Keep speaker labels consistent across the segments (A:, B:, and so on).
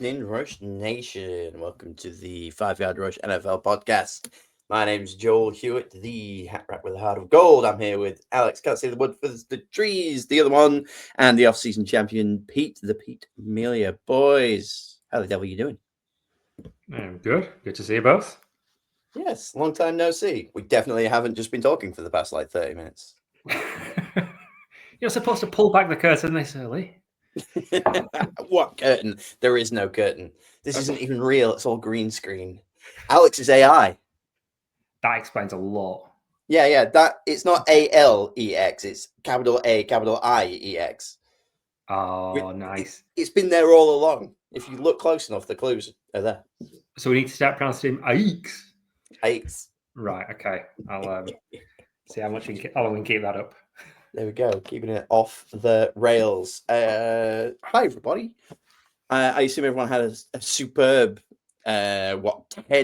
A: evening, Rush Nation. Welcome to the 5 Yard Rush NFL podcast. My name's Joel Hewitt, the hat rack with a heart of gold. I'm here with Alex, can't see the wood for the trees, the other one, and the off-season champion, Pete, the Pete Amelia. Boys, how the devil are you doing?
B: I'm good. Good to see you both.
A: Yes, long time no see. We definitely haven't just been talking for the past 30 minutes.
B: You're supposed to pull back the curtain this early.
A: What curtain? There is no curtain. This isn't even real. It's all green screen. Alex is AI.
B: That explains a lot.
A: Yeah. That it's not ALEX. It's capital A, capital IEX.
B: Oh, nice.
A: It's been there all along. If you look close enough, the clues are there.
B: So we need to start pronouncing him Aikes.
A: Aikes.
B: Right. Okay. I'll see how long we can keep that up.
A: There we go. Keeping it off the rails. Hi everybody. I assume everyone had a superb 10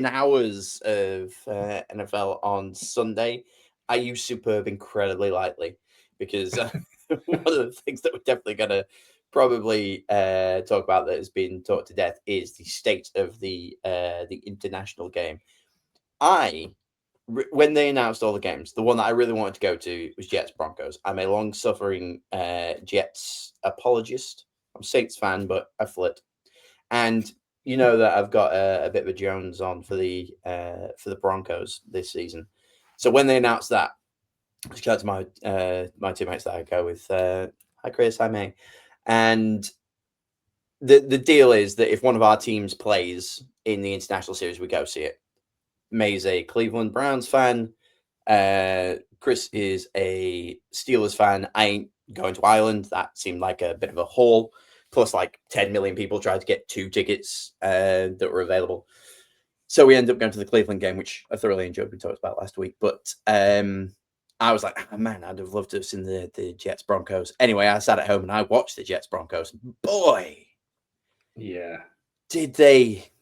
A: hours of NFL on Sunday. I use superb incredibly lightly because one of the things that we're definitely going to probably talk about that has been talked to death is the state of the international game. When they announced all the games, the one that I really wanted to go to was Jets Broncos. I'm a long-suffering Jets apologist. I'm a Saints fan, but I flit. And you know that I've got a bit of a Jones on for the Broncos this season. So when they announced that, shout out to my teammates that I go with. Hi Chris, hi May. And the deal is that if one of our teams plays in the international series, we go see it. May's a Cleveland Browns fan. Chris is a Steelers fan. I ain't going to Ireland. That seemed like a bit of a haul. Plus, 10 million people tried to get 2 tickets that were available. So we ended up going to the Cleveland game, which I thoroughly enjoyed. We talked about last week. But I was like, oh, man, I'd have loved to have seen the Jets Broncos. Anyway, I sat at home and I watched the Jets Broncos. Boy.
B: Yeah.
A: Did they.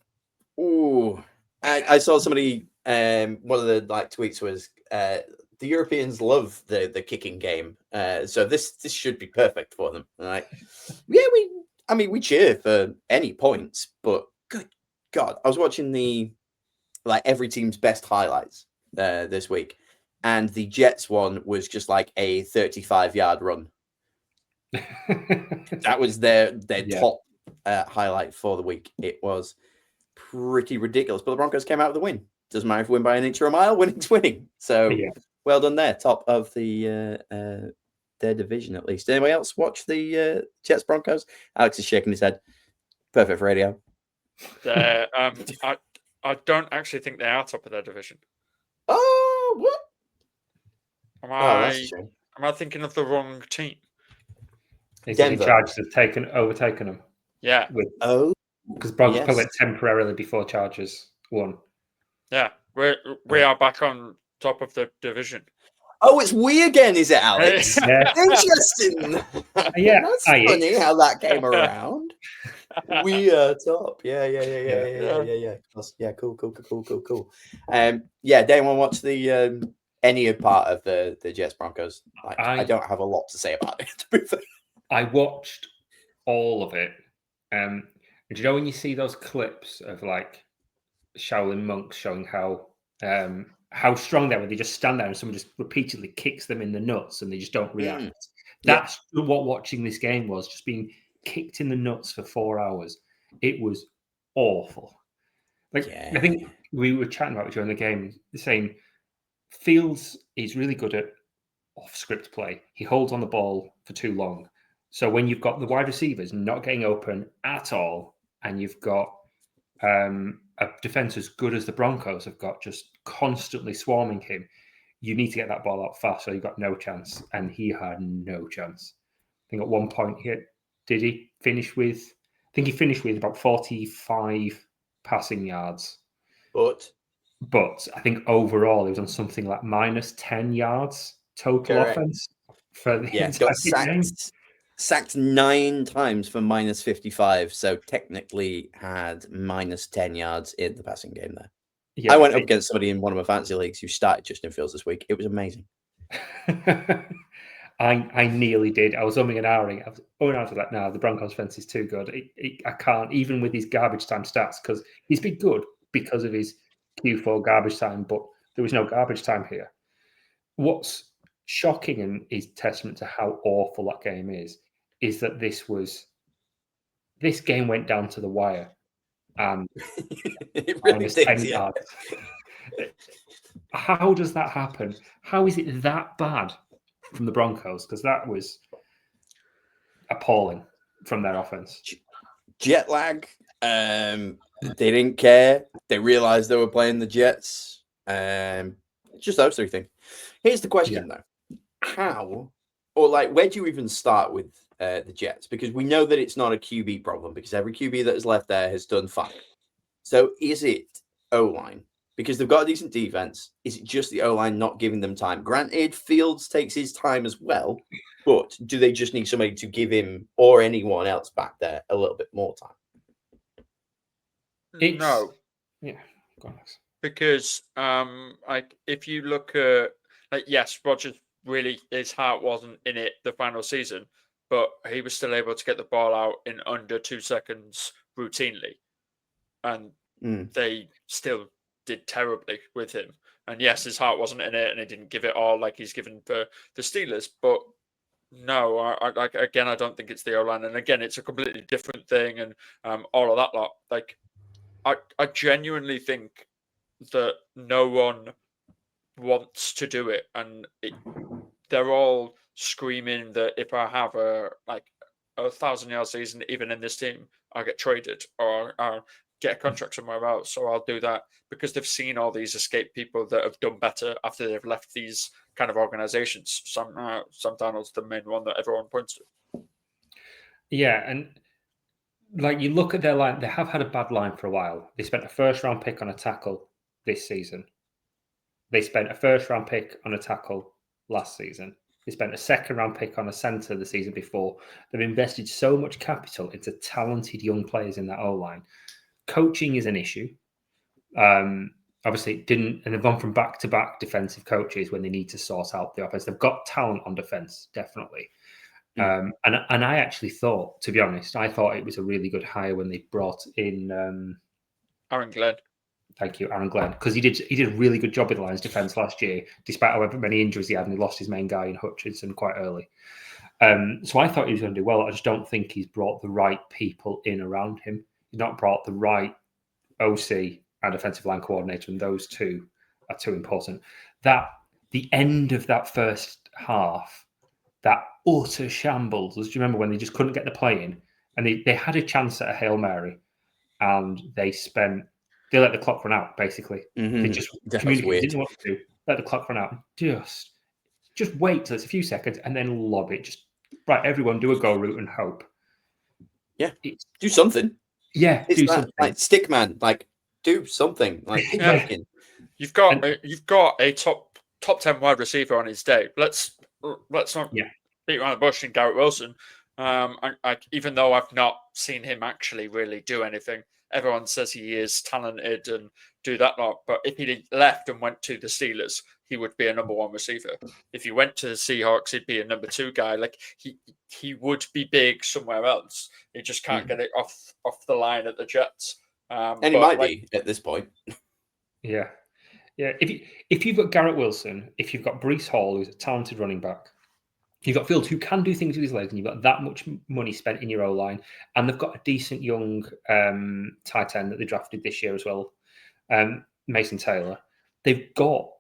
A: Ooh. I saw somebody, one of the tweets was, the Europeans love the kicking game. So this should be perfect for them. Right? Yeah, we cheer for any points, but good God, I was watching the every team's best highlights this week, and the Jets one was just like a 35-yard run. That was their top highlight for the week. It was pretty ridiculous, but the Broncos came out with a win. Doesn't matter if we win by an inch or a mile, winning's winning. So well done there, top of the their division at least. Anybody else watch the Jets Broncos? Alex is shaking his head. Perfect for radio.
C: I don't actually think they are top of their division.
A: Oh, what?
C: Am I thinking of the wrong team?
B: Denver. Chargers have overtaken them.
C: Yeah.
B: Because Broncos put it temporarily before Chargers won.
C: Yeah, we are back on top of the division.
A: Oh, it's we again, is it, Alex?
B: Yeah.
A: Interesting.
B: Yeah,
A: that's funny how that came around. We are top. Yeah. Yeah, cool. Did anyone watch the any part of the Jets Broncos? I don't have a lot to say about it, to be fair.
B: I watched all of it. And do you know when you see those clips of Shaolin monks showing how strong they are, when they just stand there and someone just repeatedly kicks them in the nuts and they just don't react. That's what watching this game was, just being kicked in the nuts for 4 hours. It was awful. I think we were chatting about it during the game, saying Fields is really good at off-script play. He holds on the ball for too long. So when you've got the wide receivers not getting open at all, and you've got a defense as good as the Broncos have got, just constantly swarming him, you need to get that ball out fast, so you've got no chance. And he had no chance. I think at one point he finished with about 45 passing yards.
A: But
B: I think overall he was on something like minus 10 yards total offense for the entire game.
A: Sacked 9 times for minus 55, so technically had minus 10 yards in the passing game there. Yeah, I went up against somebody in one of my fantasy leagues who started Justin Fields this week. It was amazing.
B: I nearly did. I was umming and ahhing. I was like, no, the Broncos defense is too good. I can't, even with his garbage time stats, because he's been good because of his Q4 garbage time, but there was no garbage time here. What's shocking and is testament to how awful that game is that this game went down to the wire, and
A: It really
B: minus
A: did.
B: 10
A: Yeah.
B: yards. How does that happen? How is it that bad from the Broncos? Because that was appalling from their offense.
A: Jet lag. They didn't care. They realized they were playing the Jets. Just those three things. Here's the question though: how, or like, where do you even start with the Jets? Because we know that it's not a QB problem because every QB that has left there has done fine. So is it O-line? Because they've got a decent defense. Is it just the O-line not giving them time? Granted, Fields takes his time as well, but do they just need somebody to give him or anyone else back there a little bit more time?
C: No,
B: Yeah. Go on, Alex.
C: because like if you look at yes, Rogers really his heart wasn't in it the final season, but he was still able to get the ball out in under 2 seconds routinely, and they still did terribly with him. And yes, his heart wasn't in it, and he didn't give it all like he's given for the Steelers. But no, I again, I don't think it's the O-line, and again, it's a completely different thing, and all of that lot. Like, I genuinely think that no one wants to do it, and they're all screaming that if I have a 1,000-yard season, even in this team, I'll get traded or I'll get a contract somewhere else, or I'll do that because they've seen all these escape people that have done better after they've left these kind of organizations. Sam Darnold's the main one that everyone points to.
B: Yeah, and like you look at their line, they have had a bad line for a while. They spent a first-round pick on a tackle this season. They spent a first-round pick on a tackle last season. They spent a second-round pick on a centre the season before. They've invested so much capital into talented young players in that O-line. Coaching is an issue. Obviously, it didn't, and they've gone from back-to-back defensive coaches when they need to sort out the offense. They've got talent on defense, definitely. And I actually thought, to be honest, I thought it was a really good hire when they brought in
C: Aaron Glenn.
B: Thank you, Aaron Glenn, because he did a really good job with the Lions defense last year, despite however many injuries he had, and he lost his main guy in Hutchinson quite early. So I thought he was going to do well. I just don't think he's brought the right people in around him. He's not brought the right OC and offensive line coordinator, and those two are too important. That the end of that first half, that utter shambles. Do you remember when they just couldn't get the play in, and they had a chance at a Hail Mary, and they let the clock run out, basically. They just communicated, didn't know what to do, let the clock run out. Just wait till it's a few seconds and then lob it. Just, right, everyone do a go route and hope.
A: Yeah, do something.
B: Yeah,
A: it's
B: do
A: that,
B: something.
A: like Stickman, like do something. Like
C: you've got a top 10 wide receiver on his day. Let's not beat around the bush in Garrett Wilson. Even though I've not seen him actually really do anything, everyone says he is talented and do that lot. But if he left and went to the Steelers, he would be a number one receiver. If he went to the Seahawks, he'd be a number two guy. Like he would be big somewhere else. He just can't get it off the line at the Jets.
A: And he might be at this point.
B: Yeah. If you've got Garrett Wilson, if you've got Breece Hall, who's a talented running back, you've got Fields who can do things with his legs, and you've got that much money spent in your O-line, and they've got a decent young tight end that they drafted this year as well, Mason Taylor. They've got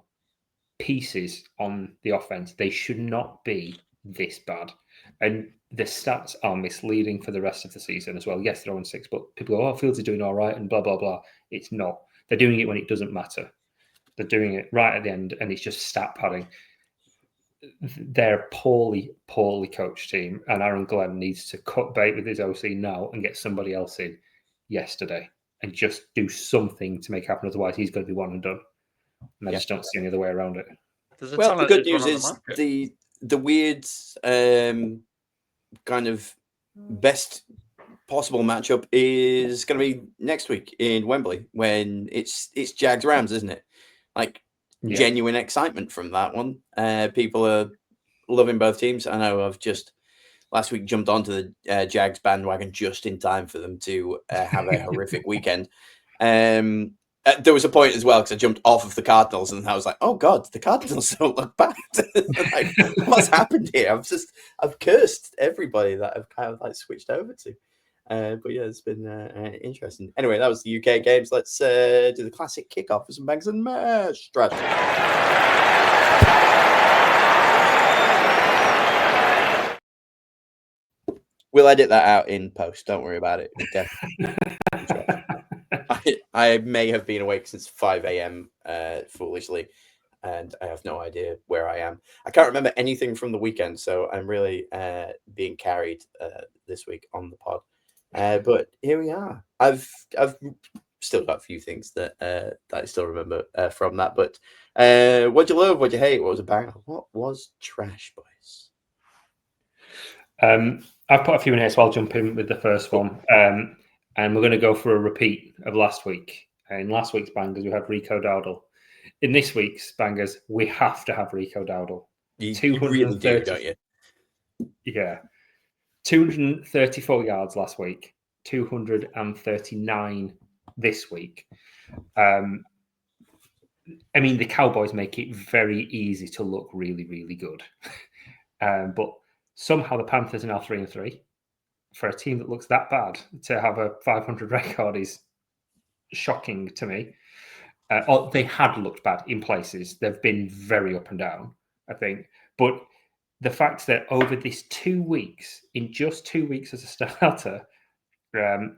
B: pieces on the offense. They should not be this bad. And the stats are misleading for the rest of the season as well. Yes, they're 0-6, but people go, Fields are doing all right, and blah, blah, blah. It's not. They're doing it when it doesn't matter. They're doing it right at the end, and it's just stat padding. They're a poorly coached team, and Aaron Glenn needs to cut bait with his OC now and get somebody else in yesterday and just do something to make it happen. Otherwise, he's going to be one and done. And I just don't see any other way around it.
A: Well, the good news is the weird kind of best possible matchup is going to be next week in Wembley when it's Jags Rams, isn't it? Like genuine excitement from that one. People are loving both teams. I know I've just last week jumped onto the Jags bandwagon just in time for them to have a horrific weekend. There was a point as well because I jumped off of the Cardinals and I was like, "Oh God, the Cardinals don't look bad." Like, what's happened here? I've cursed everybody that I've kind of like switched over to. But yeah, it's been interesting. Anyway, that was the UK games. Let's do the classic kickoff for some bangs and mash strategy. We'll edit that out in post. Don't worry about it. I may have been awake since 5 a.m. Foolishly, and I have no idea where I am. I can't remember anything from the weekend, so I'm really being carried this week on the pod. But here we are. I've still got a few things that I still remember from that. But what'd you love? What'd you hate? What was a banger? What was trash, boys?
B: I've put a few in here, so I'll jump in with the first one. And we're going to go for a repeat of last week. In last week's bangers, we had Rico Dowdle. In this week's bangers, we have to have Rico Dowdle.
A: You really do, don't you?
B: Yeah. 234 yards last week, 239 this week. I mean, the Cowboys make it very easy to look really, really good. But somehow the Panthers are now 3-3. For a team that looks that bad, to have a 500 record is shocking to me. Or they had looked bad in places. They've been very up and down, I think. But the fact that over these 2 weeks, in just 2 weeks as a starter,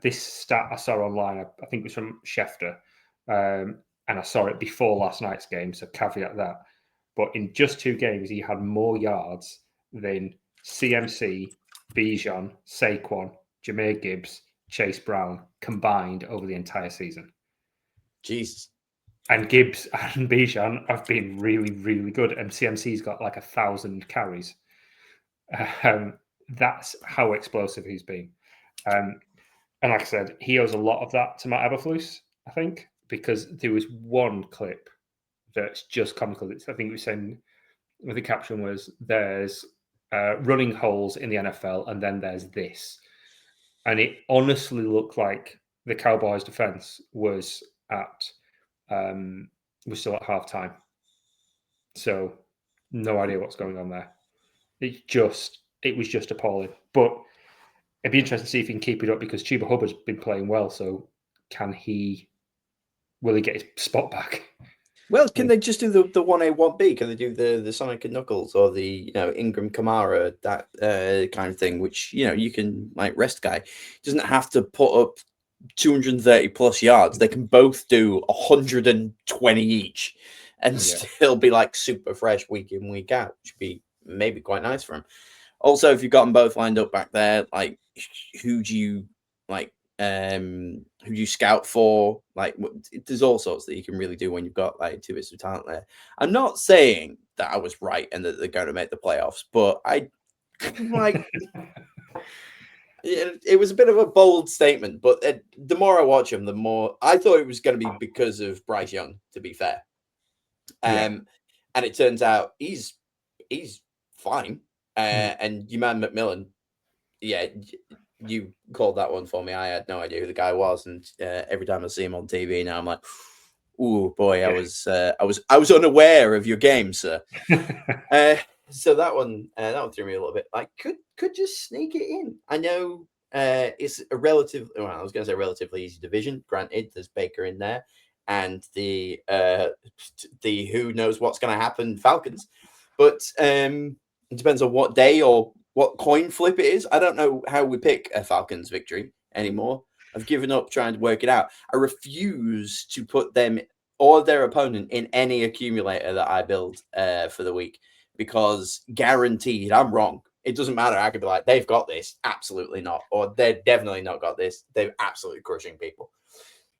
B: this stat I saw online, I think it was from Schefter, and I saw it before last night's game, so caveat that. But in just 2 games, he had more yards than CMC, Bijan, Saquon, Jahmyr Gibbs, Chase Brown combined over the entire season.
A: Jesus.
B: And Gibbs and Bijan have been really, really good. And CMC's got like 1,000 carries. That's how explosive he's been. And like I said, he owes a lot of that to Matt Eberflus, I think, because there was one clip that's just comical. I think we were saying, the caption was, there's running holes in the NFL, and then there's this. And it honestly looked like the Cowboys' defense was still at halftime. So no idea what's going on there. It was just appalling. But it'd be interesting to see if he can keep it up, because Chuba Hubbard's been playing well. So will he get his spot back?
A: Well, can they just do the 1A, 1B? Can they do the Sonic and Knuckles or the Ingram Kamara, that kind of thing, which you can like rest guy? Doesn't have to put up 230 plus yards. They can both do 120 each and still be like super fresh week in, week out, which would be maybe quite nice for him. Also, if you've got them both lined up back there, like who do you scout for? Like, there's all sorts that you can really do when you've got like 2 bits of talent there. I'm not saying that I was right and that they're going to make the playoffs, but I like it was a bit of a bold statement. But the more I watch him, the more I thought it was going to be because of Bryce Young, to be fair. And it turns out he's fine. And your man McMillan, you called that one for me. I had no idea who the guy was, and every time I see him on TV now, I'm like, "Ooh, boy, I was unaware of your game, sir." So that one threw me a little bit. Like, could just sneak it in. I know it's a I was going to say relatively easy division. Granted, there's Baker in there, and the who knows what's going to happen Falcons, but it depends on what day or what coin flip it is. I don't know how we pick a Falcons victory anymore. I've given up trying to work it out. I refuse to put them or their opponent in any accumulator that I build for the week, because guaranteed I'm wrong. It doesn't matter. I could be like, they've got this. Absolutely not. Or they're definitely not got this. They're absolutely crushing people.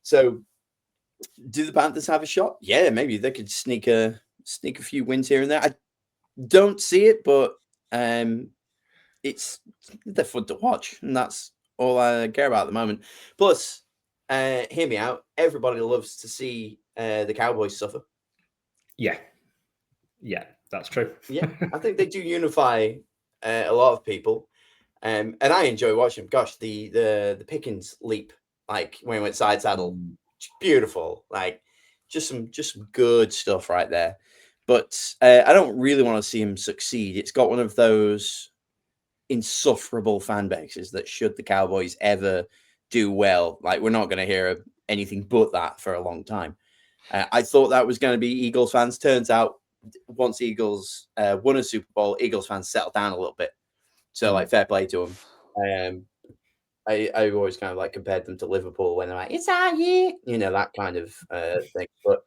A: So do the Panthers have a shot? Yeah, maybe they could sneak a few wins here and there. I don't see it, but they're fun to watch, and that's all I care about at the moment. Plus, hear me out. Everybody loves to see the Cowboys suffer.
B: Yeah. That's true.
A: Yeah, I think they do unify a lot of people, and I enjoy watching them. Gosh, the Pickens leap, like when he went side saddle, beautiful. Like just some good stuff right there. But I don't really want to see him succeed. It's got one of those insufferable fan bases that should the Cowboys ever do well, like we're not going to hear anything but that for a long time. I thought that was going to be Eagles fans. Turns out, once Eagles won a Super Bowl, Eagles fans settled down a little bit. So, like, fair play to them. I always kind of like compared them to Liverpool when they're like, "It's our year," that kind of thing. But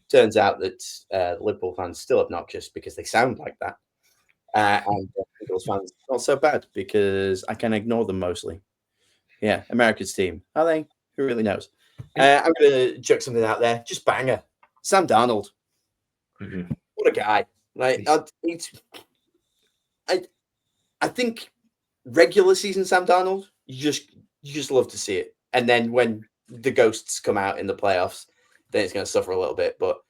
A: turns out that Liverpool fans still obnoxious because they sound like that. And Eagles fans not so bad because I can ignore them mostly. Yeah, America's team. Are they? Who really knows? I'm going to chuck something out there. Just banger. Sam Darnold.
B: Mm-hmm.
A: What a guy. Like, I think regular season Sam Darnold, you just love to see it. And then when the ghosts come out in the playoffs, then it's going to suffer a little bit. But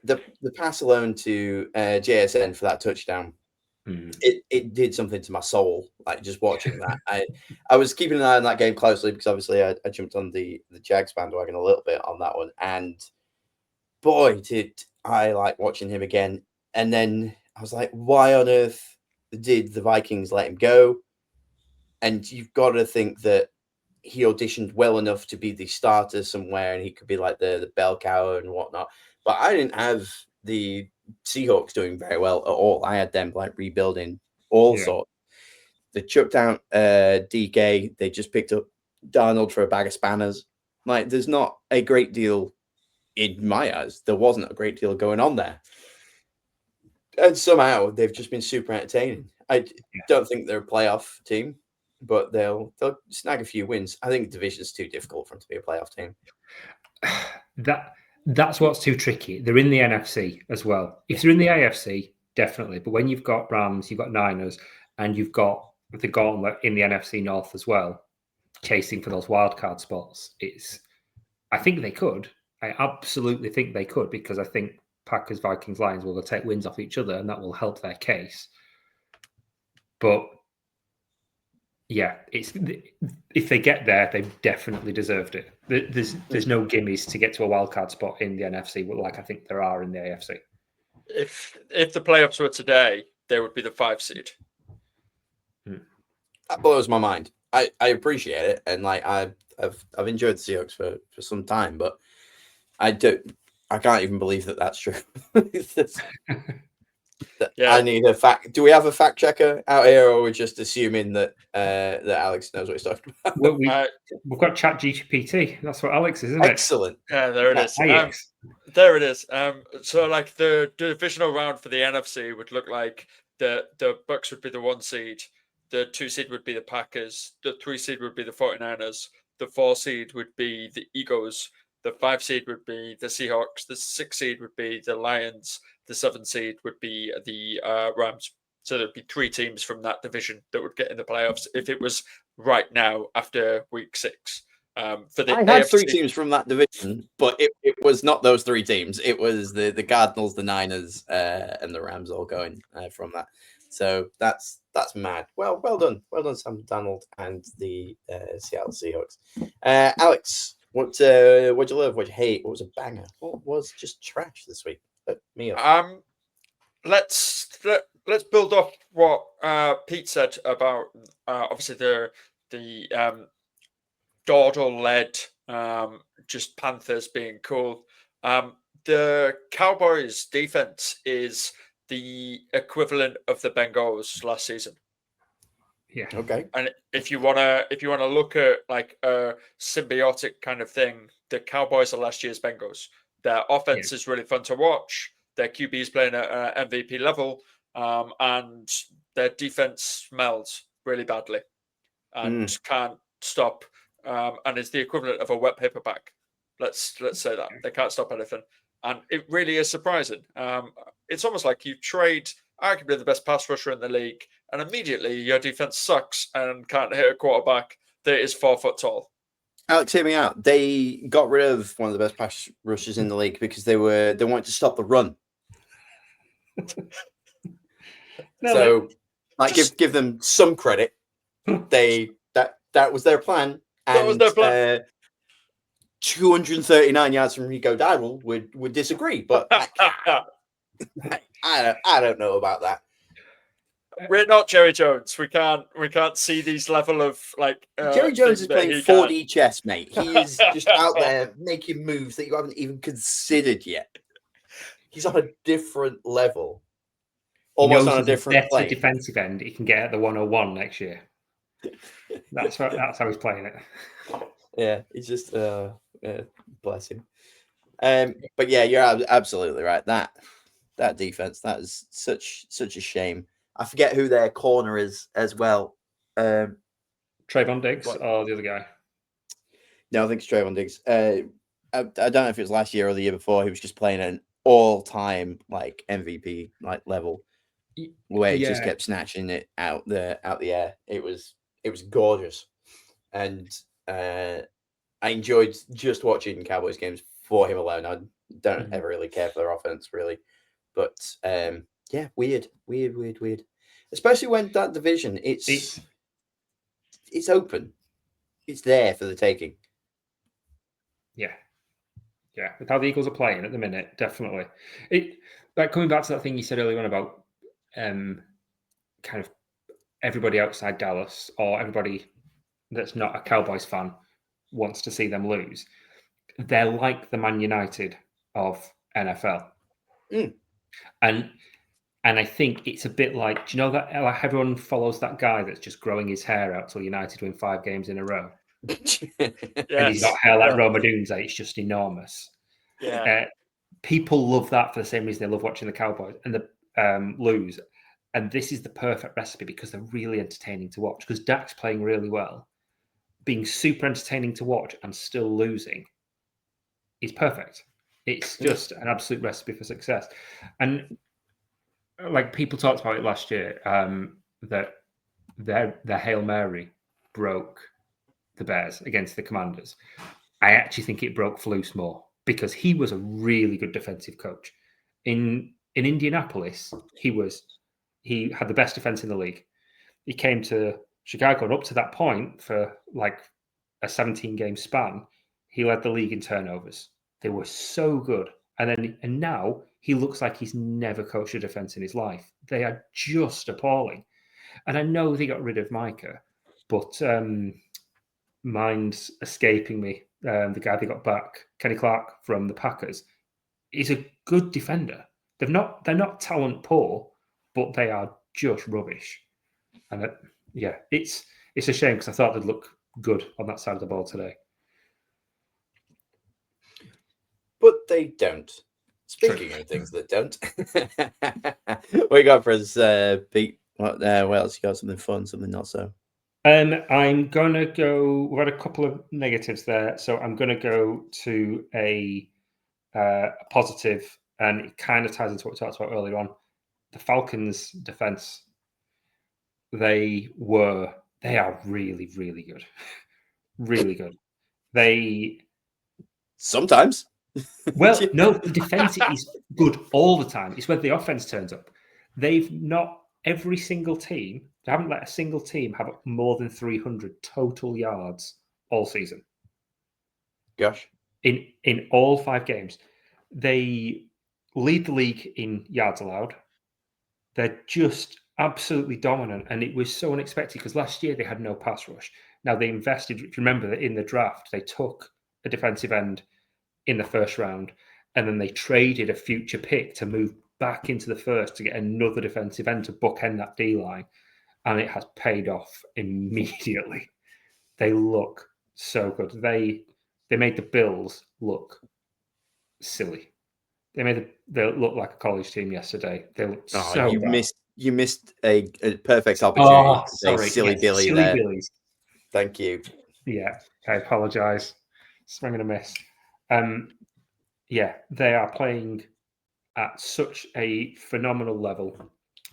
A: the pass alone to JSN for that touchdown, it did something to my soul. Like just watching that, I was keeping an eye on that game closely because obviously I jumped on the Jags bandwagon a little bit on that one, and boy, did I like watching him again. And then I was like, why on earth did the Vikings let him go? And you've got to think that he auditioned well enough to be the starter somewhere, and he could be like the bell cow and whatnot. But I didn't have the Seahawks doing very well at all. I had them like rebuilding all sorts. They chucked out DK. They just picked up Darnold for a bag of spanners. Like, there's not a great deal in my eyes. There wasn't a great deal going on there. And somehow they've just been super entertaining. I don't think they're a playoff team, but they'll snag a few wins. I think the division's too difficult for them to be a playoff team.
B: That's what's too tricky. They're in the NFC as well. If they're in the AFC, definitely. But when you've got Rams, you've got Niners, and you've got the gauntlet in the NFC North as well, chasing for those wildcard spots, I think they could. I absolutely think they could, because I think Packers, Vikings, Lions will take wins off each other, and that will help their case. But yeah, if they get there, they've definitely deserved it. There's no gimmies to get to a wildcard spot in the NFC, like I think there are in the AFC.
C: If the playoffs were today, they would be the 5 seed.
A: That blows my mind. I appreciate it, and like I've enjoyed the Seahawks for some time, but I can't even believe that that's true. I need a fact. Do we have a fact checker out here, or are we just assuming that that Alex knows what he's talking about?
B: We've got ChatGPT. That's what Alex is, isn't
A: Excellent.
B: it?
C: Yeah, there it is. There it is. So like the divisional round for the NFC would look like the Bucks would be the 1 seed, the 2 seed would be the Packers, the 3 seed would be the 49ers, the 4 seed would be the Eagles, the 5 seed would be the Seahawks, the 6 seed would be the Lions, the 7 seed would be the Rams. So there'd be 3 teams from that division that would get in the playoffs if it was right now after week 6. For the
A: I had AFC, 3 teams from that division, but it was not those 3 teams. It was the Cardinals, the Niners, and the Rams all going from that. So that's mad. Well done, Sam Darnold and the Seattle Seahawks. Alex, what'd you love? What'd you hate? What was a banger? What was just trash this week? Let me up.
C: Let's build off what Pete said about obviously the Dawdle-led just Panthers being cool. The Cowboys defense is the equivalent of the Bengals last season.
B: Yeah.
A: Okay.
C: And if you wanna look at like a symbiotic kind of thing, the Cowboys are last year's Bengals. Their offense is really fun to watch. Their QB is playing at MVP level, and their defense smells really badly and can't stop. And it's the equivalent of a wet paper bag. Let's say that they can't stop anything, and it really is surprising. It's almost like you trade arguably the best pass rusher in the league, and immediately your defense sucks and can't hit a quarterback that is 4 foot tall.
A: Alex, hear me out. They got rid of one of the best pass rushers in the league because they wanted to stop the run.
B: No,
A: So, like, give them some credit. That was their plan, and
C: That was their plan.
A: 239 yards from Rico Dowdle would disagree, but I don't know about that.
C: We're not Jerry Jones. We can't see these level of like.
A: Jerry Jones
C: things
A: is
C: that
A: playing
C: he
A: 4D chess, mate. He is just out there making moves that you haven't even considered yet. He's on a different level, almost on a different
B: better
A: plane.
B: defensive end he can get at the 101 next year. That's how he's playing it.
A: Yeah, he's just bless him. But yeah, you're absolutely right. That defense, that is such a shame. I forget who their corner is as well.
B: Trayvon Diggs
A: What?
B: or the other guy?
A: No, I think it's Trayvon Diggs. I don't know if it was last year or the year before. He was just playing an all-time like MVP like level, where he just kept snatching it out the air. It was gorgeous, and I enjoyed just watching Cowboys games for him alone. I don't ever really care for their offense really, but yeah, weird. Especially when that division it's open, it's there for the taking.
B: Yeah, with how the Eagles are playing at the minute, definitely. Like coming back to that thing you said earlier on about kind of everybody outside Dallas or everybody that's not a Cowboys fan wants to see them lose. They're like the Man United of NFL, and I think it's a bit like, do you know that like everyone follows that guy that's just growing his hair out till United win 5 games in a row, and he's got hair like Roma Dunze. It's just enormous.
C: Yeah.
B: People love that for the same reason they love watching the Cowboys and the lose. And this is the perfect recipe because they're really entertaining to watch. Because Dak's playing really well, being super entertaining to watch and still losing is perfect. It's just an absolute recipe for success. And like people talked about it last year, that their Hail Mary broke the Bears against the Commanders. I actually think it broke Flus more because he was a really good defensive coach. In Indianapolis, he had the best defense in the league. He came to Chicago, and up to that point, for like a 17-game span, he led the league in turnovers. They were so good. And now he looks like he's never coached a defense in his life. They are just appalling. And I know they got rid of Micah, but mind's escaping me. The guy they got back, Kenny Clark from the Packers, is a good defender. They're not talent poor, but they are just rubbish. And it's a shame because I thought they'd look good on that side of the ball today.
A: But they don't. Speaking of things that don't, what you got for us, Pete? What else? You got something fun, something not so?
B: I'm gonna go. We had a couple of negatives there, so I'm gonna go to a positive, and it kind of ties into what we talked about earlier on. The Falcons' defense. They are really, really good, really good. They
A: sometimes.
B: Well, no, the defense is good all the time. It's when the offense turns up. They've not every single team. They haven't let a single team have more than 300 total yards all season.
A: Gosh,
B: in all 5 games, they lead the league in yards allowed. They're just absolutely dominant, and it was so unexpected because last year they had no pass rush. Now they invested. Remember that in the draft they took a defensive end in the first round, and then they traded a future pick to move back into the first to get another defensive end to bookend that D line, and it has paid off immediately. They look so good. They made the Bills look silly. They made they look like a college team yesterday. They looked so bad.
A: You missed a perfect opportunity to say
B: sorry.
A: silly
B: Yes,
A: Billy
B: silly
A: there.
B: Billies.
A: Thank you.
B: Yeah, I apologise. Swing and a miss. Yeah, they are playing at such a phenomenal level.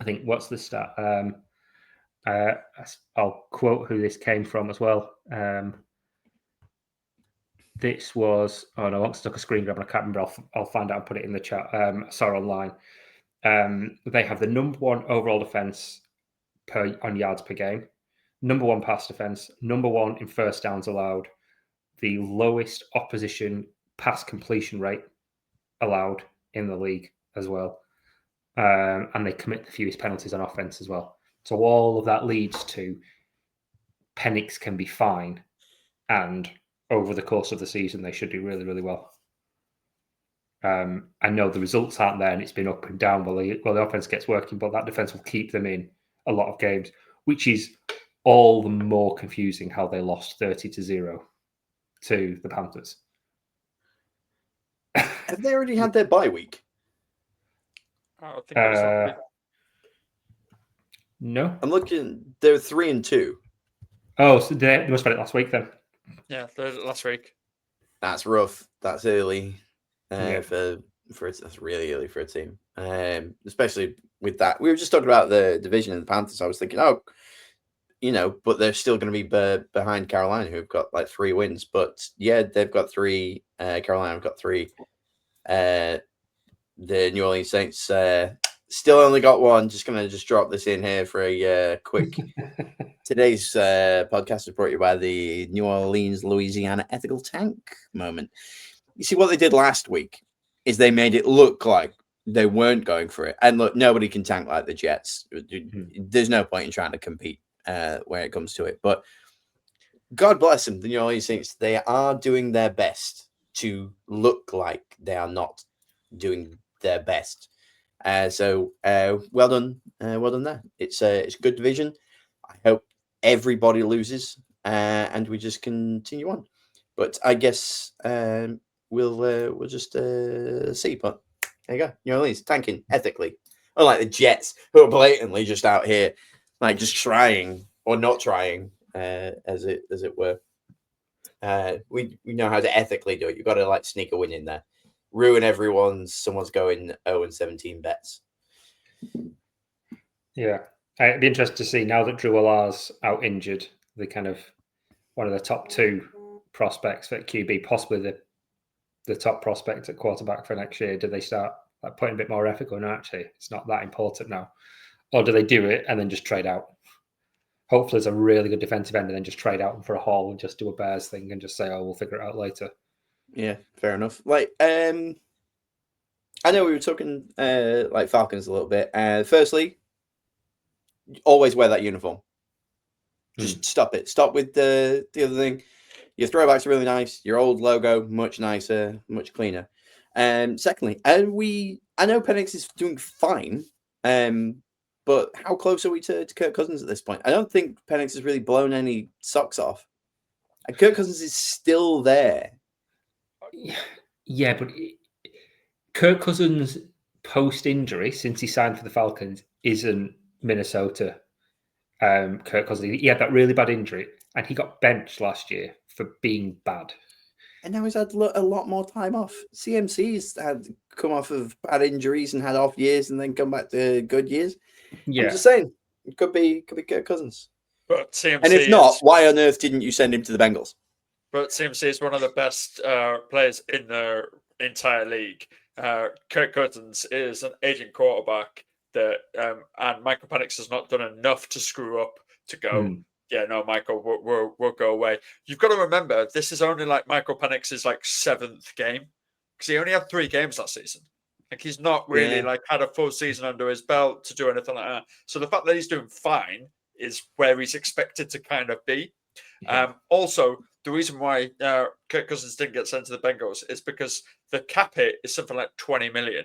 B: I think what's the stat? I'll quote who this came from as well. This was I once took a screen grab and I can't remember. I'll find out and put it in the chat. I saw online. They have the number 1 overall defense on yards per game, number 1 pass defense, number 1 in first downs allowed, the lowest opposition pass completion rate allowed in the league as well. And they commit the fewest penalties on offense as well. So all of that leads to Penix can be fine, and over the course of the season, they should do really, really well. I know the results aren't there, and it's been up and down while the offense gets working, but that defense will keep them in a lot of games, which is all the more confusing how they lost 30-0 to the Panthers.
A: Have they already had their bye week?
C: I think it was that week.
B: No.
A: I'm looking. They're 3-2.
B: Oh, so they must have had it last week then.
C: Yeah, last week.
A: That's rough. That's early.
B: Yeah.
A: That's really early for a team. Especially with that. We were just talking about the division and the Panthers. I was thinking, but they're still going to be behind Carolina, who've got like 3 wins. But yeah, they've got 3. Carolina have got 3. The New Orleans Saints still only got 1. Just going to drop this in here for a quick. Today's podcast is brought to you by the New Orleans, Louisiana Ethical Tank moment. You see, what they did last week is they made it look like they weren't going for it. And look, nobody can tank like the Jets. There's no point in trying to compete when it comes to it. But God bless them, the New Orleans Saints. They are doing their best to look like they are not doing their best. So well done there. It's a good division. I hope everybody loses and we just continue on. But I guess we'll just see. But there you go. New Orleans tanking ethically, unlike the Jets, who are blatantly just out here, like just trying or not trying, as it were. We know how to ethically do it. You've got to like sneak a win in there, ruin someone's going 0-17 bets.
B: Yeah, it'd be interesting to see now that Drew Allar's out injured, the kind of one of the top 2 prospects for QB, possibly the top prospect at quarterback for next year. Do they start like putting a bit more effort going, actually, it's not that important now? Or do they do it and then just trade out? Hopefully it's a really good defensive end and then just trade out for a haul and just do a Bears thing and just say, we'll figure it out later.
A: Yeah, fair enough. Like, I know we were talking like Falcons a little bit. Firstly, always wear that uniform. Just stop it. Stop with the other thing. Your throwbacks are really nice. Your old logo, much nicer, much cleaner. Secondly, I know Penix is doing fine. But how close are we to Kirk Cousins at this point? I don't think Penix has really blown any socks off. And Kirk Cousins is still there.
B: Yeah, but Kirk Cousins post-injury, since he signed for the Falcons, isn't Minnesota Kirk Cousins. He had that really bad injury, and he got benched last year for being bad.
A: And now he's had a lot more time off. CMC's had come off of bad injuries and had off years and then come back to good years. Yeah. I'm just saying, it could be Kirk Cousins.
C: But CMC
A: and if not, why on earth didn't you send him to the Bengals?
C: But CMC is one of the best players in the entire league. Kirk Cousins is an aging quarterback that, and Michael Penix has not done enough to screw up to go. Yeah, no, Michael, we'll go away. You've got to remember, this is only like Michael Penix's like 7th game because he only had 3 games last season. Like he's not really like had a full season under his belt to do anything like that. So the fact that he's doing fine is where he's expected to kind of be. Yeah. Also, the reason why Kirk Cousins didn't get sent to the Bengals is because the cap hit is something like $20 million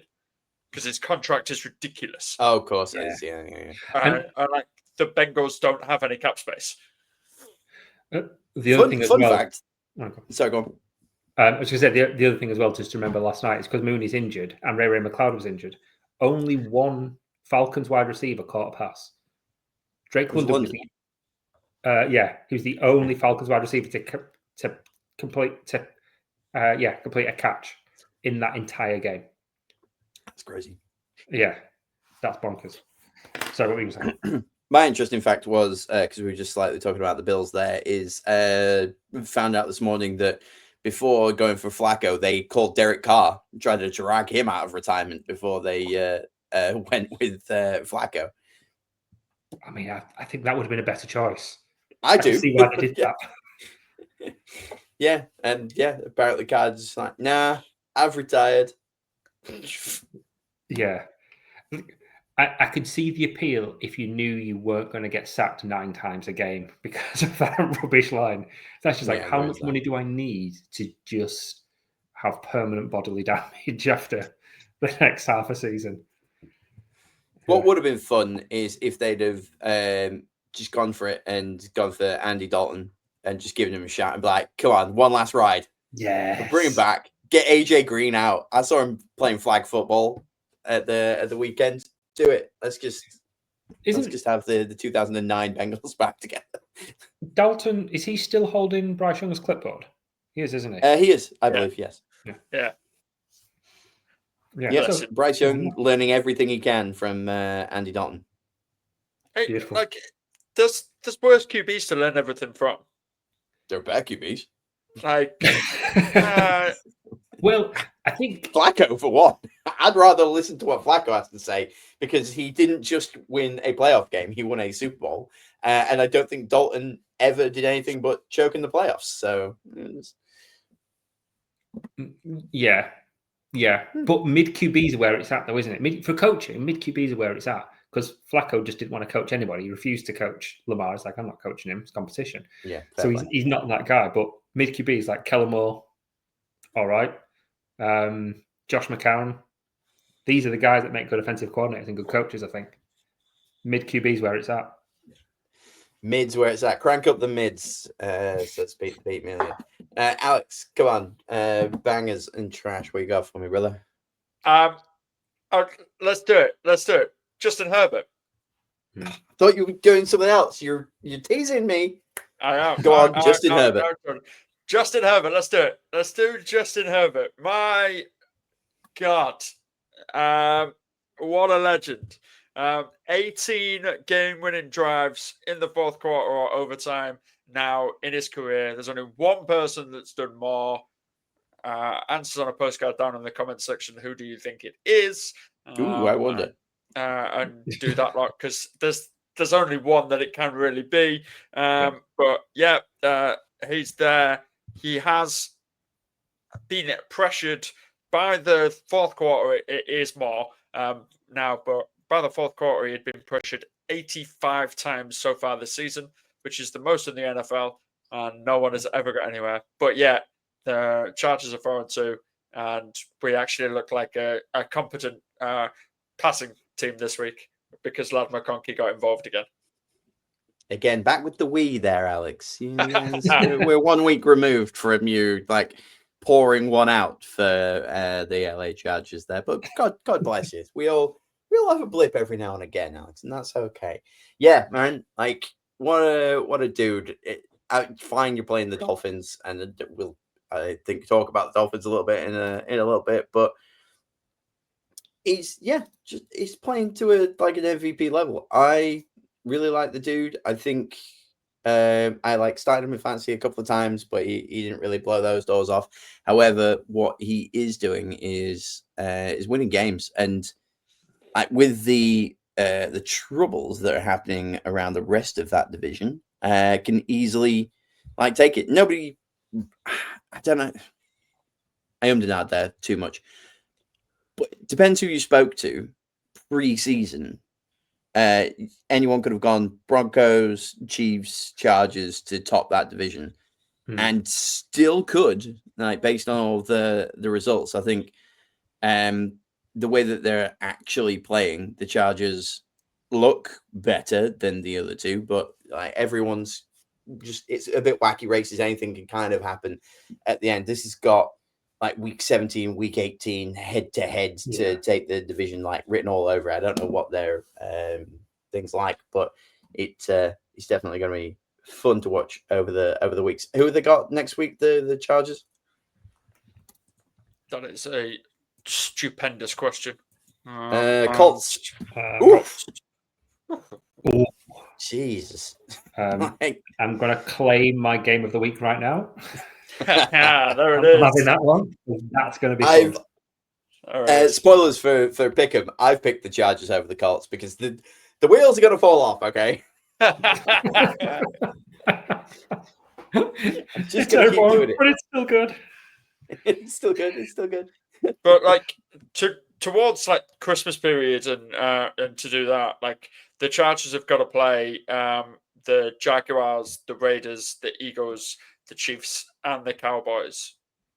C: because his contract is ridiculous.
A: Oh, of course it is. Yeah.
C: And like the Bengals don't have any cap space.
B: The other thing as well.
A: Fact. Sorry, go on.
B: I was going to say the other thing as well, just to remember last night, is because Mooney's injured and Ray McLeod was injured. Only one Falcons wide receiver caught a pass. Drake London was he was the only Falcons wide receiver to complete a catch in that entire game.
A: That's crazy.
B: Yeah, that's bonkers. So what were you saying?
A: My interesting fact was because we were just slightly talking about the Bills. There is found out this morning that before going for Flacco, they called Derek Carr and tried to drag him out of retirement before they went with Flacco.
B: I mean, I think that would have been a better choice.
A: I
B: can
A: do.
B: see why they did
A: Yeah.
B: that.
A: Yeah, and apparently Cards just like, nah, I've retired.
B: Yeah. I could see the appeal if you knew you weren't going to get sacked 9 times a game because of that rubbish line. That's just like,
A: Yeah,
B: how
A: there
B: much
A: is that.
B: money do I need to just have permanent bodily damage after the next half a season?
A: What would have been fun is if they'd have just gone for it and gone for Andy Dalton and just given him a shot and be like, come on, one last ride.
B: Yeah.
A: Bring him back. Get AJ Green out. I saw him playing flag football at the weekend. Do it. Let's just have the 2009 Bengals back together.
B: Dalton, is he still holding Bryce Young's clipboard? He is, isn't he?
A: He is, I believe, yes.
C: Yeah.
A: Yeah,
B: So,
A: Bryce Young learning everything he can from Andy Dalton.
C: Hey,
B: Beautiful.
C: like, there's worse QBs to learn everything from.
A: They're bad QBs.
C: Like,
B: well, I think
A: Flacco for one. I'd rather listen to what Flacco has to say because he didn't just win a playoff game; he won a Super Bowl, and I don't think Dalton ever did anything but choke in the playoffs. So,
B: yeah. But mid QBs are where it's at, though, isn't it? For coaching, mid QBs are where it's at because Flacco just didn't want to coach anybody. He refused to coach Lamar. It's like, I'm not coaching him; it's competition.
A: Yeah,
B: so he's not that guy. But mid QBs like Kellen Moore, all right. Josh McCown. These are the guys that make good offensive coordinators and good coaches, I think. Mid QBs where it's at.
A: Mids where it's at. Crank up the mids. So to speak, beat me. Alex, come on. Bangers and trash. What you got for me, brother?
C: Let's do it. Justin Herbert.
A: Thought you were doing something else. You're teasing me.
C: I am.
A: Go on, Justin Herbert.
C: Justin Herbert. Let's do it. Let's do Justin Herbert. My God. What a legend. 18 game-winning drives in the fourth quarter or overtime now in his career. There's only one person that's done more. Answers on a postcard down in the comment section. Who do you think it is?
A: I wonder.
C: And do that lot because there's only one that it can really be. But he's there. He has been pressured by the fourth quarter. It is more now, but by the fourth quarter, he had been pressured 85 times so far this season, which is the most in the NFL, and no one has ever got anywhere. But yeah, the Chargers are 4-2, and we actually look like a competent passing team this week because Lad McConkey got involved again.
A: Again, back with the we there, Alex. We're 1 week removed from you pouring one out for the LA Chargers there, but God bless you. We all have a blip every now and again, Alex, and that's okay. Yeah, man. What a dude. Fine, you're playing the Dolphins, and we'll talk about the Dolphins a little bit in a little bit, but he's playing to an MVP level. I really like the dude. I think I started him in fantasy a couple of times, but he didn't really blow those doors off. However, what he is doing is winning games, and with the troubles that are happening around the rest of that division, can easily take it. Nobody, I don't know. I ummed and ahed there too much, but it depends who you spoke to pre-season. Anyone could have gone Broncos, Chiefs, Chargers to top that division, and still could, based on all the results. I think the way that they're actually playing, the Chargers look better than the other two, but everyone's it's a bit wacky races. Anything can kind of happen at the end. This has got week 17, week 18 head to head to take the division written all over. I don't know what their things but it's definitely going to be fun to watch over the weeks. Who have they got next week? The Chargers.
C: That is a stupendous question.
A: Colts. Jesus.
B: I'm going to claim my game of the week right now.
C: There it
B: I'm
C: is.
B: having that one. That's going to be fun.
C: All right.
A: Spoilers for Pick'em. I've picked the Chargers over the Colts because the wheels are going to fall off. Okay, I'm just
B: It's
A: going to keep
B: terrible,
A: doing it.
B: but it's still good.
A: It's still good. It's still good.
C: But like towards like Christmas period and to do that, like the Chargers have got to play the Jaguars, the Raiders, the Eagles, the Chiefs, and the Cowboys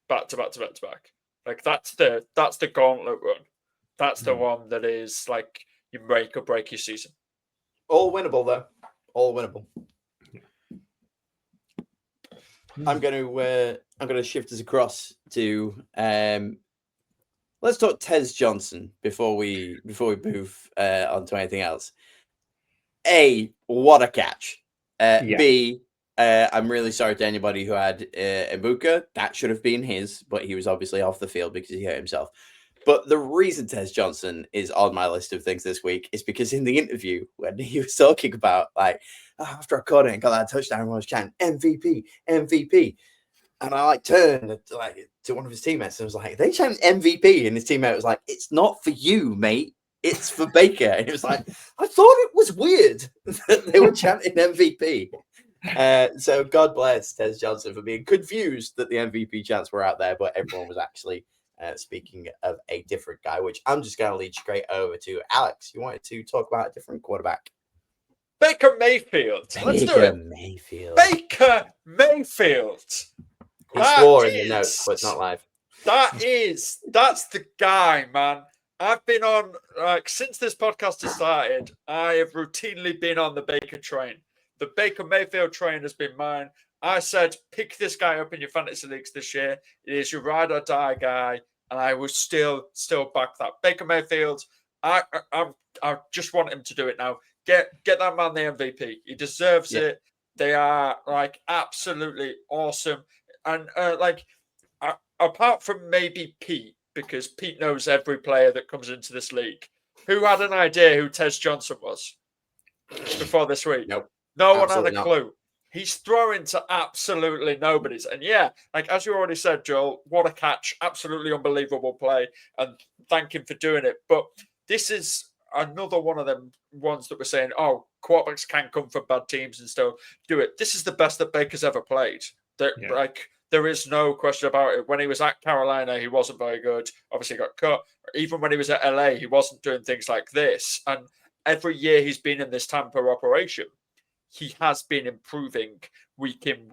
C: back to back to back to back. Like that's the gauntlet run. That's the one that is like you make or break your season.
A: All winnable though. All winnable. I'm going to shift us across to let's talk Tez Johnson before we move on to anything else. A, what a catch. B, I'm really sorry to anybody who had Ibuka. That should have been his, but he was obviously off the field because he hurt himself. But the reason Tez Johnson is on my list of things this week is because in the interview, when he was talking about, like, after I caught it and got that touchdown, I was chanting, MVP, MVP. And I turned to one of his teammates and was like, they chant MVP. And his teammate was like, it's not for you, mate. It's for Baker. And he was like, I thought it was weird that they were chanting MVP. So God bless Tez Johnson for being confused that the MVP chants were out there, but everyone was actually speaking of a different guy, which I'm just going to lead straight over to Alex. You wanted to talk about a different quarterback.
C: Baker Mayfield. Let's do it.
A: Mayfield.
C: Baker Mayfield.
A: He swore in the notes, but not live.
C: That's the guy, man. I've been on, since this podcast has started, I have routinely been on the Baker train. The Baker Mayfield train has been mine. I said, pick this guy up in your fantasy leagues this year. It is your ride or die guy. And I will still back that. Baker Mayfield, I just want him to do it now. Get that man the MVP. He deserves it. They are, absolutely awesome. And, apart from maybe Pete, because Pete knows every player that comes into this league, who had an idea who Tez Johnson was before this week?
A: Nope.
C: No one had a clue. He's throwing to absolutely nobody's. And as you already said, Joel, what a catch. Absolutely unbelievable play. And thank him for doing it. But this is another one of them ones that we're saying, oh, quarterbacks can come from bad teams and still do it. This is the best that Baker's ever played. There is no question about it. When he was at Carolina, he wasn't very good. Obviously got cut. Even when he was at LA, he wasn't doing things like this. And every year he's been in this Tampa operation, he has been improving week in.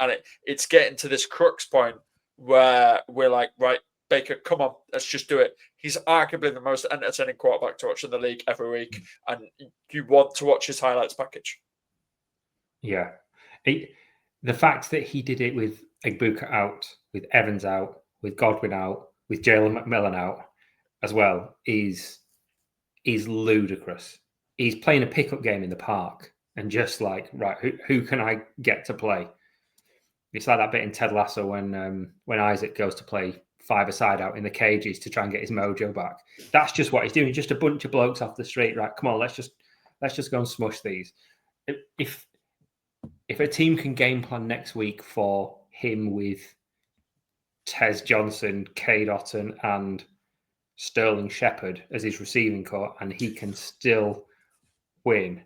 C: And it's getting to this crux point where we're like, right, Baker, come on, let's just do it. He's arguably the most entertaining quarterback to watch in the league every week. And you want to watch his highlights package.
B: Yeah. The fact that he did it with Ibuka out, with Evans out, with Godwin out, with Jalen McMillan out as well is ludicrous. He's playing a pickup game in the park and just like, right, who can I get to play? It's like that bit in Ted Lasso when Isaac goes to play five-a-side out in the cages to try and get his mojo back. That's just what he's doing. Just a bunch of blokes off the street, right? Come on, let's just go and smush these. If a team can game plan next week for him with Tez Johnson, Cade Otton, and Sterling Shepard as his receiving core, and he can still win,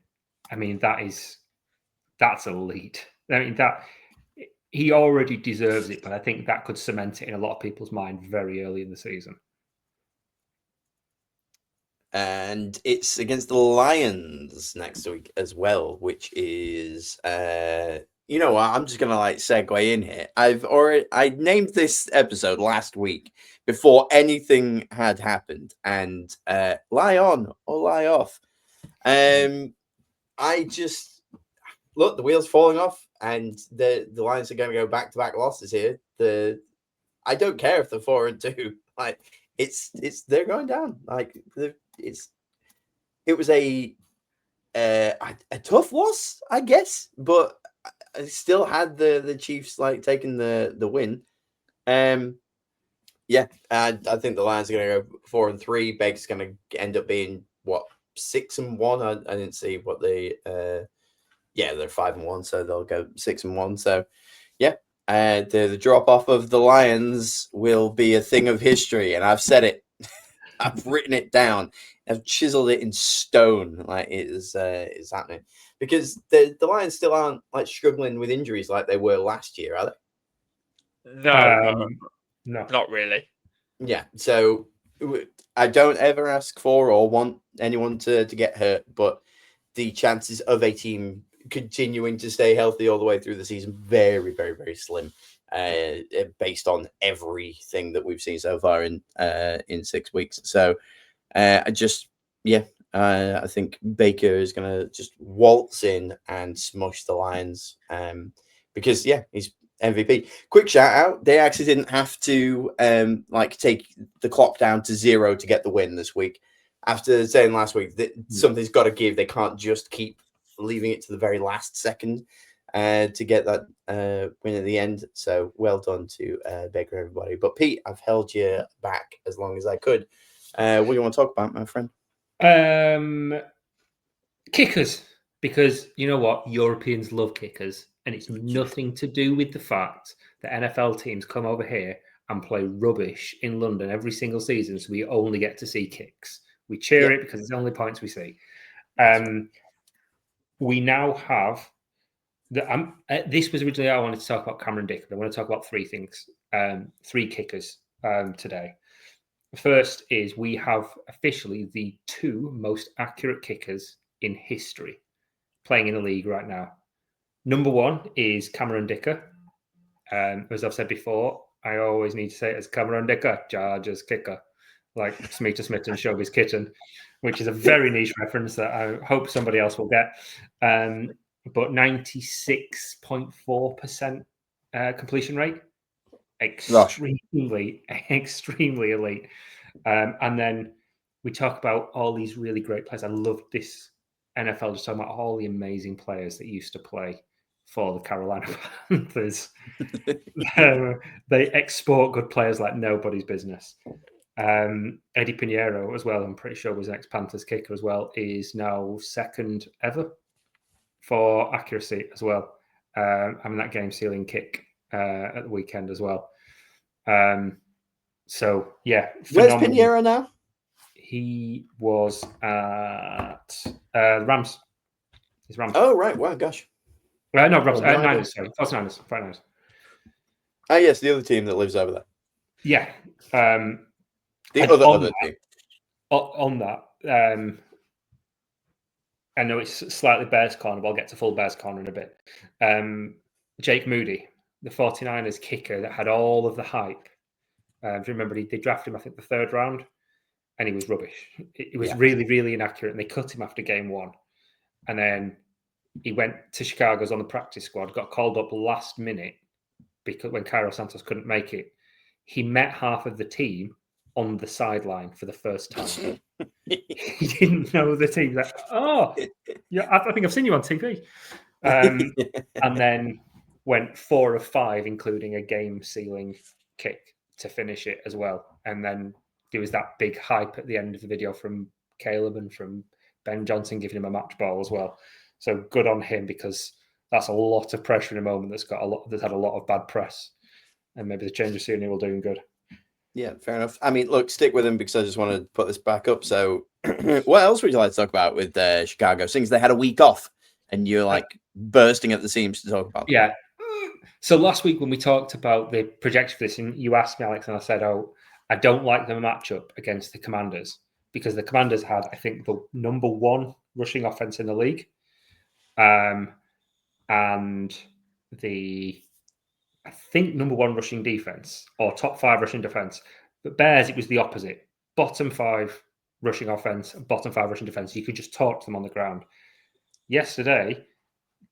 B: I mean, that's elite. I mean, that he already deserves it, but I think that could cement it in a lot of people's mind very early in the season.
A: And it's against the Lions next week as well, which is you know what? I'm just gonna segue in here. I named this episode last week before anything had happened, and lie on or lie off. I just look, the wheels falling off, and the Lions are going to go back-to-back losses here. I don't care if they're 4-2. They're going down. It was a tough loss, I guess, but I still had the Chiefs taking the win. Yeah, I think the Lions are going to go 4-3. Baker's going to end up being 6-1. I didn't see what they. Yeah, they're 5-1, so they'll go 6-1. So, yeah, the drop off of the Lions will be a thing of history, and I've said it. I've written it down. I've chiseled it in stone. Like it's happening because the Lions still aren't like struggling with injuries like they were last year, are they?
C: No,
B: No.
C: not really.
A: Yeah. So I don't ever ask for or want anyone to get hurt, but the chances of a team continuing to stay healthy all the way through the season very, very, very slim. Based on everything that we've seen so far in 6 weeks. So I think Baker is going to just waltz in and smush the Lions because he's MVP. Quick shout out. They actually didn't have to take the clock down to 0 to get the win this week. After saying last week that something's got to give, they can't just keep leaving it to the very last second to get that win at the end. So well done to Baker, everybody. But Pete, I've held you back as long as I could. What do you want to talk about, my friend?
B: Kickers, because you know what? Europeans love kickers, and it's nothing to do with the fact that NFL teams come over here and play rubbish in London every single season, so we only get to see kicks. We cheer it because it's the only points we see. We now have this was originally I wanted to talk about Cameron Dick, but I want to talk about three things, three kickers today. First is we have officially the two most accurate kickers in history playing in the league right now. Number one is Cameron Dicker. As I've said before, I always need to say it as Cameron Dicker, Chargers kicker, like Smeaton Smith and Showbiz Kitten, which is a very niche reference that I hope somebody else will get. But 96.4% completion rate. Extremely elite. And then we talk about all these really great players. I love this NFL just talking about all the amazing players that used to play for the Carolina Panthers. They export good players like nobody's business. Eddie Pinheiro as well, I'm pretty sure was an ex-Panthers kicker as well, is now second ever for accuracy as well. Having that game-sealing kick at the weekend as well. So, yeah.
A: Where's Pinheiro now?
B: He was at Rams. He's Rams.
A: Oh, right. Wow, gosh.
B: No, Rams. Niners, sorry. That's Niners.
A: Ah, yes, the other team that lives over there.
B: Yeah.
A: The other team.
B: On that, I know it's slightly Bears corner, but I'll get to full Bears corner in a bit. Jake Moody, the 49ers kicker that had all of the hype. Do you remember they drafted him, I think, the third round, and he was rubbish. It was really, really inaccurate, and they cut him after game one. And then he went to Chicago's on the practice squad, got called up last minute because when Cairo Santos couldn't make it, he met half of the team on the sideline for the first time. He didn't know the team. Like, yeah, I think I've seen you on TV. And then went 4 of 5, including a game-sealing kick to finish it as well. And then there was that big hype at the end of the video from Caleb and from Ben Johnson giving him a match ball as well. So good on him, because that's a lot of pressure in a moment that's had a lot of bad press. And maybe the change of scenery will do him good.
A: Yeah, fair enough. I mean, look, stick with him because I just want to put this back up. So what else would you like to talk about with Chicago? Since they had a week off and you're like bursting at the seams to talk about them.
B: Yeah. So last week when we talked about the projection for this, and you asked me, Alex, and I said, I don't like the matchup against the Commanders because the Commanders had, I think, the number 1 rushing offense in the league. And the, I think, number 1 rushing defense or top 5 rushing defense. But Bears, it was the opposite. Bottom 5 rushing offense, bottom 5 rushing defense. You could just torch them on the ground. Yesterday,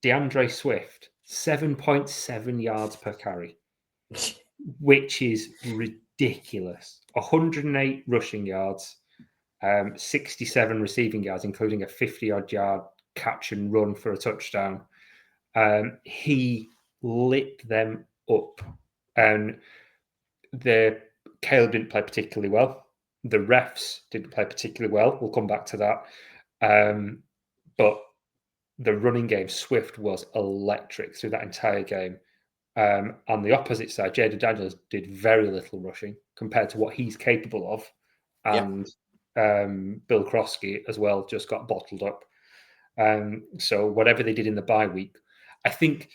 B: DeAndre Swift, 7.7 yards per carry, which is ridiculous. 108 rushing yards, 67 receiving yards, including a 50-odd yard catch and run for a touchdown. He lit them up. And Caleb didn't play particularly well. The refs didn't play particularly well. We'll come back to that. But the running game, Swift was electric through that entire game. On the opposite side, Jaden Daniels did very little rushing compared to what he's capable of. And Bill Krosky as well just got bottled up. So whatever they did in the bye week, I think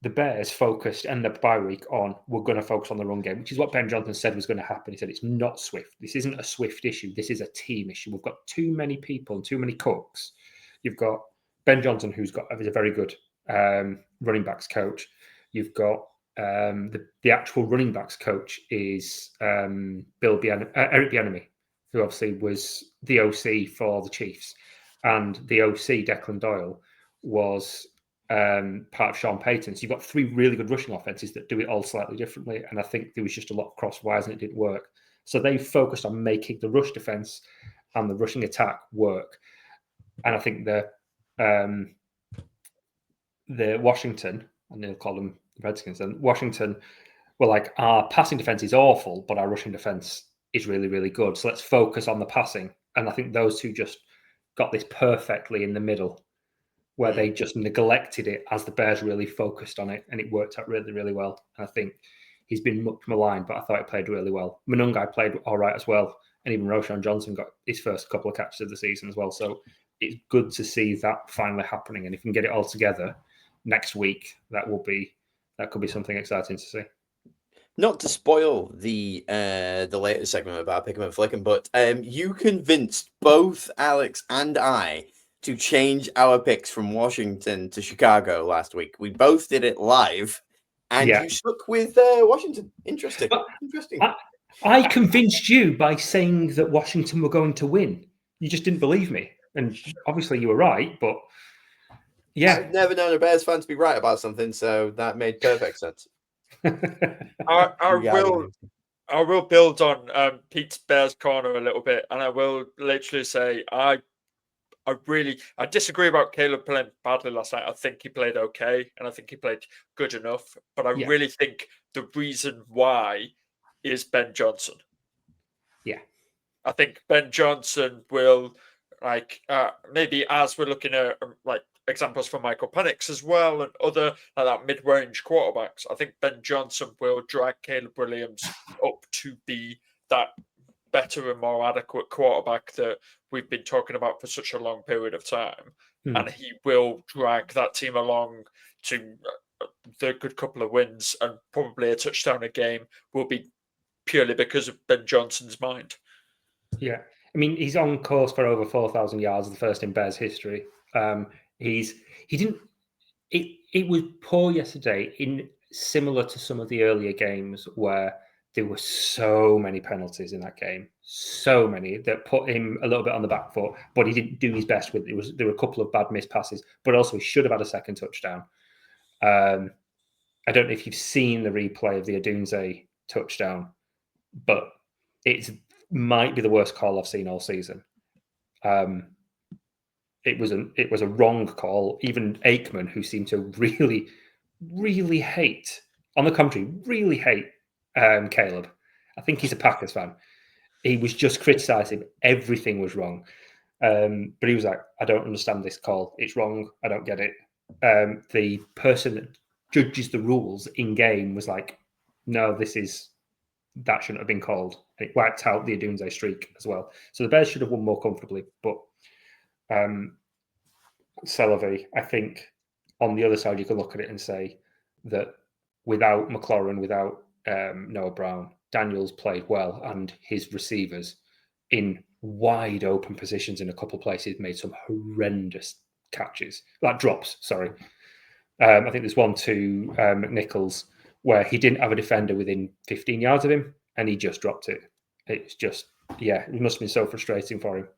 B: the Bears focused and the bye week on, we're going to focus on the run game, which is what Ben Johnson said was going to happen. He said, it's not Swift. This isn't a Swift issue. This is a team issue. We've got too many people and too many cooks. You've got Ben Johnson, who's a very good running backs coach. You've got the actual running backs coach is Eric Bieniemy, who obviously was the OC for the Chiefs. And the OC, Declan Doyle, was part of Sean Payton. So you've got 3 really good rushing offenses that do it all slightly differently. And I think there was just a lot of cross wires and it didn't work. So they focused on making the rush defense and the rushing attack work. And I think the Washington, and they'll call them the Redskins, and Washington were like, our passing defense is awful, but our rushing defense is really, really good. So let's focus on the passing. And I think those two just got this perfectly in the middle, where they just neglected it as the Bears really focused on it, and it worked out really, really well. And I think he's been much maligned, but I thought he played really well. Monungai played all right as well, and even Roshan Johnson got his first couple of catches of the season as well. So it's good to see that finally happening, and if we can get it all together next week, that could be something exciting to see.
A: Not to spoil the later segment about Pick'em and Flick'em, but you convinced both Alex and I to change our picks from Washington to Chicago last week. We both did it live, and you stuck with Washington. Interesting. Interesting.
B: I convinced you by saying that Washington were going to win. You just didn't believe me. And obviously you were right, but yeah.
A: I've never known a Bears fan to be right about something, so that made perfect sense.
C: I will build on Pete's Bears corner a little bit, and I will literally say I disagree about Caleb playing badly last night. I think he played okay, and I think he played good enough. But I really think the reason why is Ben Johnson.
B: Yeah,
C: I think Ben Johnson will maybe as we're looking at examples from Michael Penix as well and other that mid-range quarterbacks. I think Ben Johnson will drag Caleb Williams up to be that better and more adequate quarterback that we've been talking about for such a long period of time. And he will drag that team along to the good couple of wins, and probably a touchdown a game will be purely because of Ben Johnson's mind.
B: Yeah. I mean, he's on course for over 4,000 yards, the first in Bears history. It was poor yesterday, similar to some of the earlier games where there were so many penalties in that game, so many that put him a little bit on the back foot, but he didn't do his best with it. There were a couple of bad missed passes, but also he should have had a second touchdown. I don't know if you've seen the replay of the Adunze touchdown, but it might be the worst call I've seen all season. It was a wrong call. Even Aikman, who seemed to really, really hate, on the contrary, really hate Caleb. I think he's a Packers fan. He was just criticizing everything was wrong. But he was like, I don't understand this call. It's wrong. I don't get it. The person that judges the rules in game was like, no, that shouldn't have been called. And it wiped out the Adunze streak as well. So the Bears should have won more comfortably. But Celavy, I think on the other side, you could look at it and say that without McLaurin, without Noah Brown, Daniels played well, and his receivers in wide open positions in a couple of places made some horrendous catches, like drops, sorry. I think there's one to McNichols where he didn't have a defender within 15 yards of him, and he just dropped it. It's just, it must have been so frustrating for him.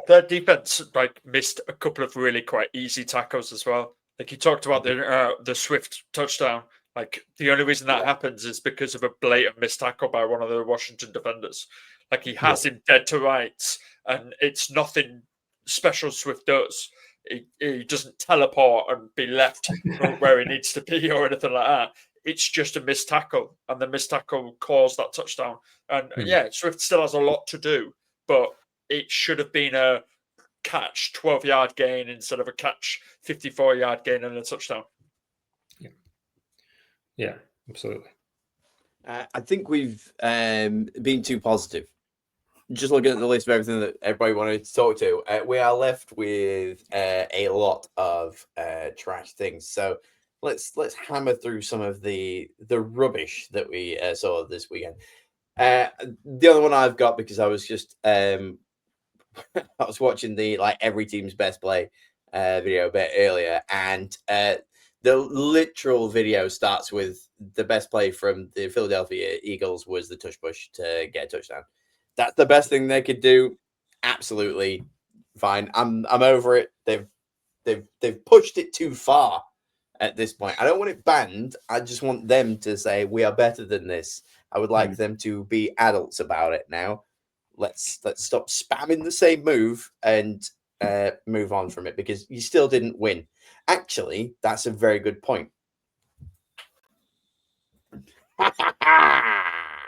C: Their defense missed a couple of really quite easy tackles as well. Like you talked about the Swift touchdown. Like the only reason that happens is because of a blatant missed tackle by one of the Washington defenders. Like he has him dead to rights, and it's nothing special Swift does. He doesn't teleport and be left where he needs to be or anything like that. It's just a missed tackle, and the missed tackle caused that touchdown. And Swift still has a lot to do, but it should have been a catch 12-yard gain instead of a catch 54-yard gain and a touchdown.
B: Yeah. Yeah, absolutely.
A: I think we've been too positive. Just looking at the list of everything that everybody wanted to talk to, we are left with a lot of trash things. So let's hammer through some of the rubbish that we saw this weekend. The other one I've got, because I was just I was watching the every team's best play video a bit earlier, and the literal video starts with the best play from the Philadelphia Eagles was the tush push to get a touchdown. That's the best thing they could do. Absolutely fine. I'm over it. They've pushed it too far at this point. I don't want it banned. I just want them to say we are better than this. I would like them to be adults about it now. Let's stop spamming the same move and move on from it, because you still didn't win. Actually, that's a very good point.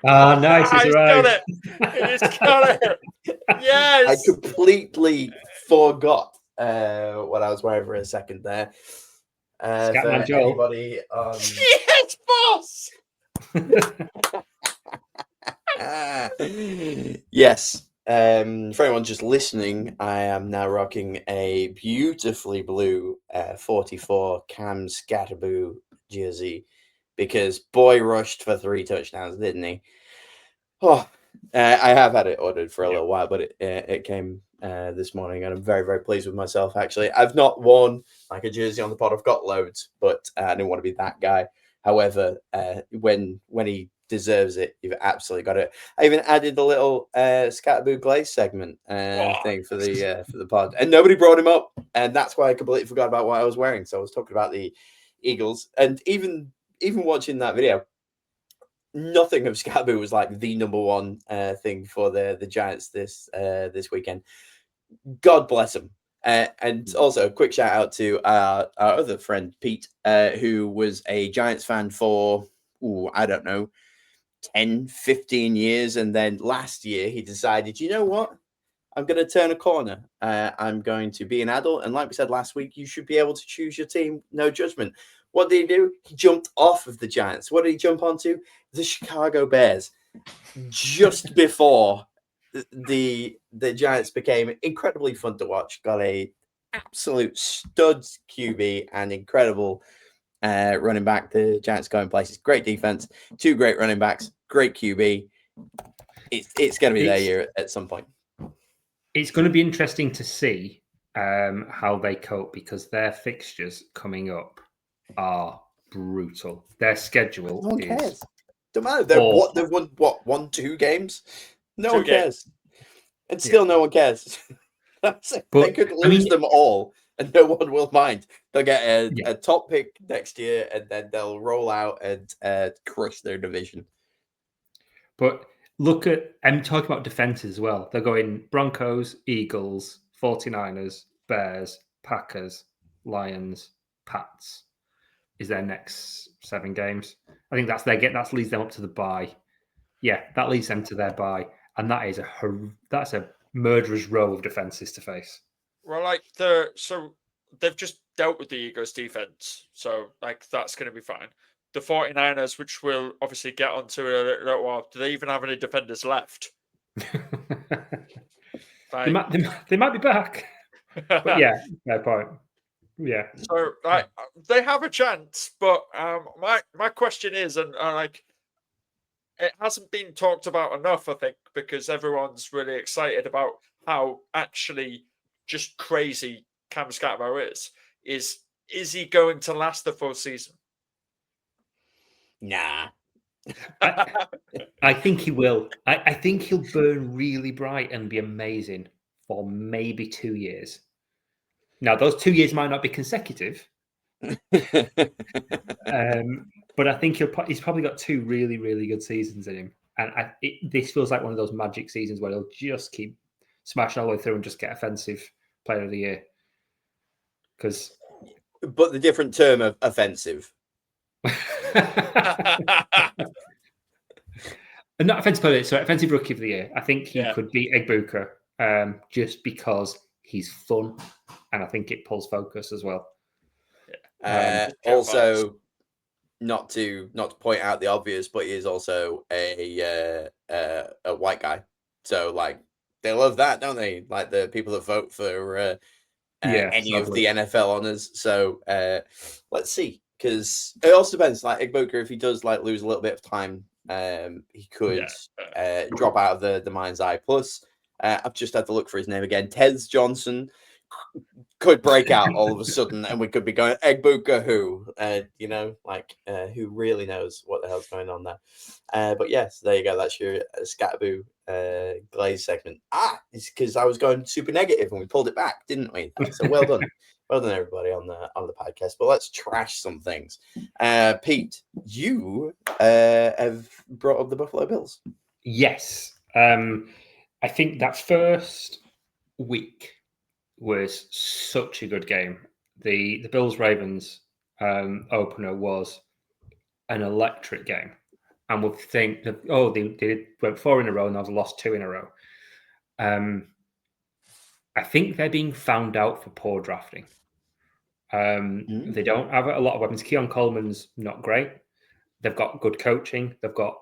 B: Nice. It's
C: He's
B: right.
C: got it. He's got it. Yes.
A: I completely forgot what I was wearing for a second there. For
B: Scatman Joel.
A: anybody
C: Yes, boss.
A: Yes. For anyone just listening, I am now rocking a beautifully blue 44 Cam Scatterboo jersey, because boy rushed for 3 touchdowns, didn't he? Oh, I have had it ordered for a little while, but it came this morning, and I'm very, very pleased with myself, actually. I've not worn like a jersey on the pod. I've got loads, but I didn't want to be that guy. However, when he deserves it, you've absolutely got it. I even added the little Scatterboo Glaze segment thing for the pod, and nobody brought him up, and that's why I completely forgot about what I was wearing. So I was talking about the Eagles, and even watching that video, nothing of Scatterboo was like the number one thing for the Giants this weekend. God bless him. And also a quick shout out to our other friend Pete, who was a Giants fan for I don't know, 10, 15 years, and then last year he decided, you know what, I'm going to turn a corner. I'm going to be an adult, and like we said last week, you should be able to choose your team, no judgment. What did he do? He jumped off of the Giants. What did he jump onto? The Chicago Bears. Just before the Giants became incredibly fun to watch. Got a absolute studs QB and incredible running back. The Giants going places. Great defense. 2 great running backs. Great QB. It's going to be their year at some point.
B: It's going to be interesting to see how they cope, because their fixtures coming up are brutal. Their schedule
A: No one
B: is
A: cares. Don't matter. They've won 1-2 games. No
C: 2
A: one cares, and still no one cares. That's it. They could lose them all, and no one will mind. They'll get a top pick next year, and then they'll roll out and crush their division.
B: But look at, I'm talking about defenses as well. They're going Broncos, Eagles, 49ers, Bears, Packers, Lions, Pats is their next 7 games. I think that leads them up to the bye. Yeah, that leads them to their bye, and that is that's a murderer's row of defenses to face.
C: Well, so they've just dealt with the Eagles defense, so that's going to be fine. The 49ers, which we'll obviously get onto in a little while, do they even have any defenders left?
B: They might be back, but yeah, fair point. Yeah.
C: So they have a chance, but my question is, and it hasn't been talked about enough, I think, because everyone's really excited about how actually just crazy Cam Scatterbo is he going to last the full season?
A: Nah.
B: I think he will. I think he'll burn really bright and be amazing for maybe 2 years. Now, those 2 years might not be consecutive, but I think he's probably got 2 really, really good seasons in him. And this feels like one of those magic seasons where he'll just keep smashing all the way through and just get offensive player of the year.
A: But the different term of offensive.
B: Not offensive player, so offensive rookie of the year. I think he could beat Egbuka just because he's fun, and I think it pulls focus as well.
A: Also, not to point out the obvious, but he is also a white guy. So like they love that, don't they? Like the people that vote for any of the NFL honors. So let's see, because it also depends. Like Igboka, if he does like lose a little bit of time, he could drop out of the mind's eye. Plus, I've just had to look for his name again. Tez Johnson could break out all of a sudden, and we could be going Egbuka who, who really knows what the hell's going on there. But yes, there you go. That's your Scatterboo Glaze segment. It's because I was going super negative and we pulled it back, didn't we? So well done. Well done, everybody on the podcast. But let's trash some things. Pete, you have brought up the Buffalo Bills.
B: Yes. I think that first week was such a good game. The Bills-Ravens opener was an electric game. And we'll think that, they went 4 in a row and they've lost 2 in a row. I think they're being found out for poor drafting. They don't have a lot of weapons. Keon Coleman's not great. They've got good coaching. They've got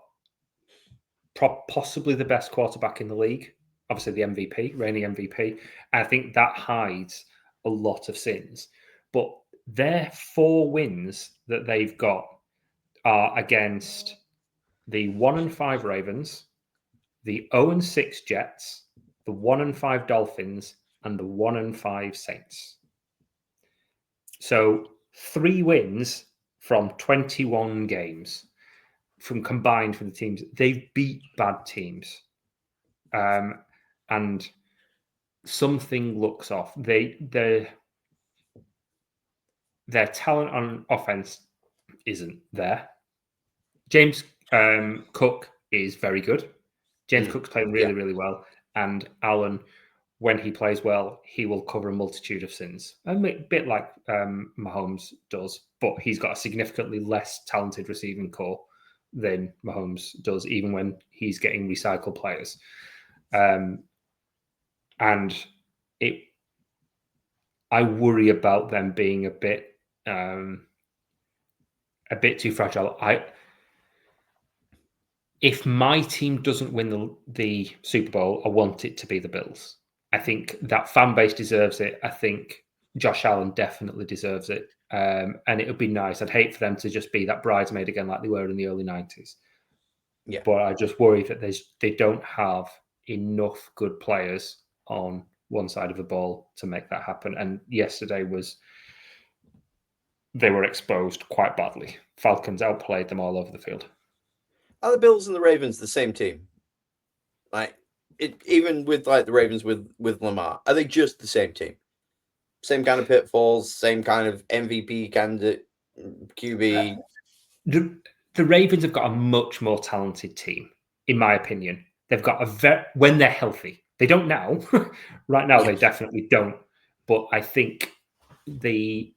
B: possibly the best quarterback in the league. Obviously, the MVP, reigning MVP. And I think that hides a lot of sins. But their 4 wins that they've got are against the 1-5 Ravens, the 0-6 Jets, the 1-5 Dolphins, and the 1-5 Saints. So 3 wins from 21 games combined for the teams. They've beat bad teams. And something looks off. Their talent on offense isn't there. James Cook is very good. James Cook's playing really, really well. And Allen, when he plays well, he will cover a multitude of sins. A bit like Mahomes does, but he's got a significantly less talented receiving core than Mahomes does, even when he's getting recycled players. And I worry about them being a bit too fragile. If my team doesn't win the Super Bowl, I want it to be the Bills. I think that fan base deserves it. I think Josh Allen definitely deserves it. And it would be nice. I'd hate for them to just be that bridesmaid again like they were in the early 90s.
A: Yeah.
B: But I just worry that they don't have enough good players on one side of the ball to make that happen. And yesterday they were exposed quite badly. Falcons outplayed them all over the field.
A: Are the Bills and the Ravens the same team? Like even with like the Ravens with Lamar, are they just the same team? Same kind of pitfalls, same kind of MVP candidate, QB.
B: The Ravens have got a much more talented team, in my opinion. They've got when they're healthy. They don't now. Right now, They definitely don't. But I think the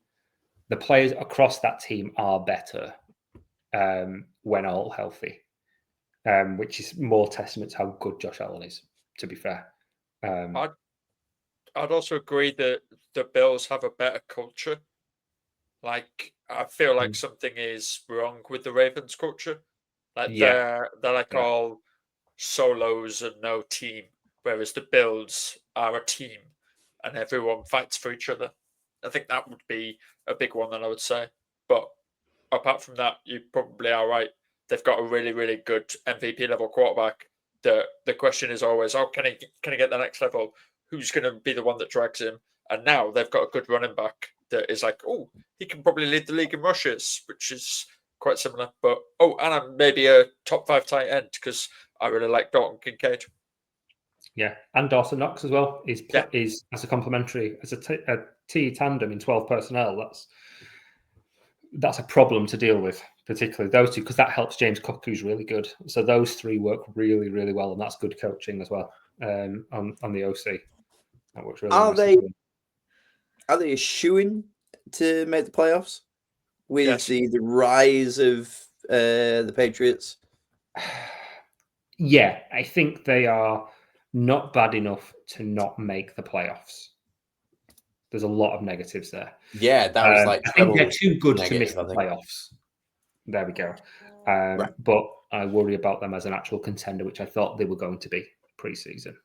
B: players across that team are better when all healthy. Which is more testament to how good Josh Allen is, to be fair.
C: I'd also agree that the Bills have a better culture. Like, I feel like something is wrong with the Ravens culture. Like they're like all solos and no team, whereas the Bills are a team and everyone fights for each other. I think that would be a big one that I would say. But apart from that, you probably are right. They've got a really, really good MVP level quarterback. The question is always, can he get the next level? Who's going to be the one that drags him? And now they've got a good running back that is like, he can probably lead the league in rushes, which is quite similar. But and maybe a top 5 tight end because I really like Dalton Kincaid.
B: Yeah, and Dawson Knox as well is as a complementary, as a T tandem in 12 personnel. That's a problem to deal with, particularly those two, because that helps James Cook, who's really good. So those 3 work really, really well, and that's good coaching as well on the OC. That works really nicely.
A: Are they a shoo-in to make the playoffs with the rise of the Patriots?
B: Yeah, I think they are not bad enough to not make the playoffs. There's a lot of negatives there.
A: Yeah, that was like
B: I think they're too good to miss the playoffs. There we go.
A: Right.
B: But I worry about them as an actual contender, which I thought they were going to be pre-season.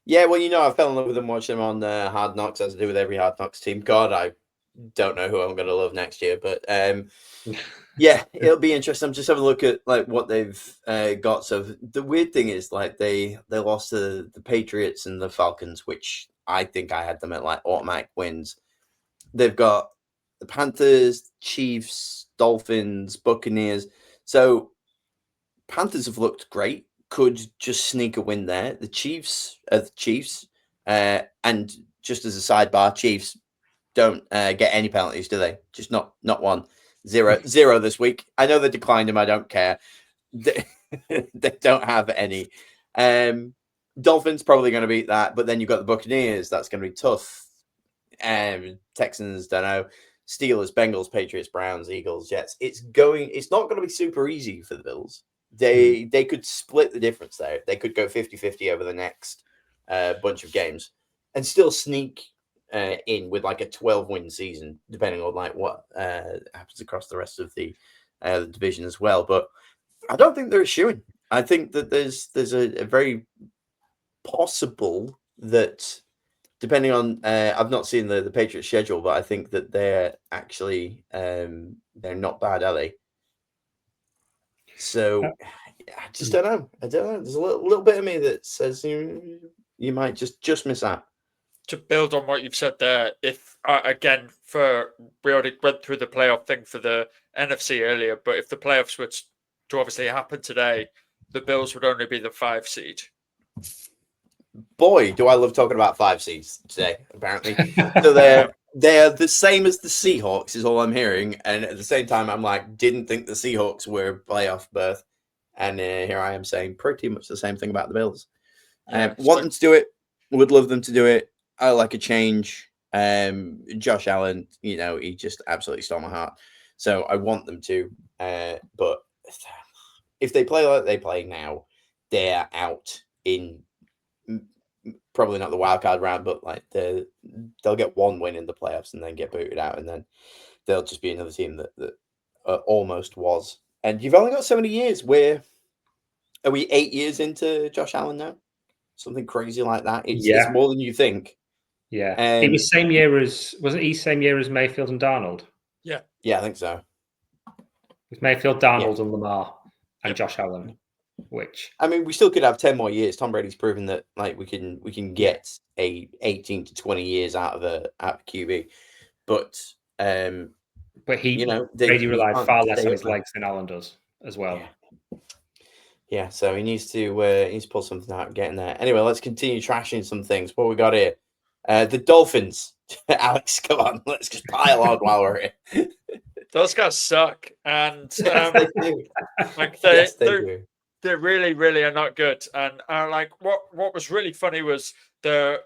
A: Yeah, well, I fell in love with them watching them on Hard Knocks, as I do with every Hard Knocks team. God, I don't know who I'm going to love next year, but yeah, it'll be interesting. I'm just having a look at like what they've got. So the weird thing is like they lost to the Patriots and the Falcons, which I think I had them at like automatic wins. They've got the Panthers, Chiefs, Dolphins, Buccaneers. So Panthers have looked great. Could just sneak a win there. The Chiefs are the Chiefs. And just as a sidebar, Chiefs don't get any penalties, do they? Just not one. Zero this week. I know they declined them. I don't care. They don't have any. Dolphins probably going to beat that, but then you've got the Buccaneers. That's going to be tough. Texans, don't know. Steelers, Bengals, Patriots, Browns, Eagles, Jets. It's not going to be super easy for the Bills. They could split the difference there. They could go 50-50 over the next bunch of games and still sneak in with like a 12-win season, depending on like what happens across the rest of the division as well. But I don't think they're eschewing. I think that there's a very possible that, depending on I've not seen the Patriots schedule, but I think that they're actually they're not bad, are they? So I just don't know. I don't know. There's a little bit of me that says you might just miss out.
C: To build on what you've said there, if again, we already went through the playoff thing for the NFC earlier, but if the playoffs were to obviously happen today, the Bills would only be the 5 seed.
A: Boy, do I love talking about 5 seeds today, apparently. So they're the same as the Seahawks, is all I'm hearing. And at the same time, I'm like, didn't think the Seahawks were a playoff berth. And here I am saying pretty much the same thing about the Bills. Want them to do it. Would love them to do it. I like a change. Josh Allen, he just absolutely stole my heart. So I want them to. But if they play like they play now, they're out in probably not the wild card round, but like they'll get one win in the playoffs and then get booted out, and then they'll just be another team that almost was. And you've only got so many years. Are we 8 years into Josh Allen now? Something crazy like that. It's more than you think.
B: Yeah, it was same year as same year as Mayfield and Darnold?
C: Yeah,
A: I think so.
B: With Mayfield, Darnold, and Lamar, and Josh Allen. Which
A: I mean, we still could have 10 more years. Tom Brady's proven that like we can get a 18 to 20 years out of QB, but
B: he Brady relied far less on his legs than Allen does as well.
A: Yeah, so he needs to pull something out and get in there. Anyway, let's continue trashing some things. What we got here? The Dolphins. Alex, come on, let's just pile on while we're here.
C: Those guys suck, and
A: they do.
C: Like
A: they do.
C: They really, really are not good. And like what was really funny was the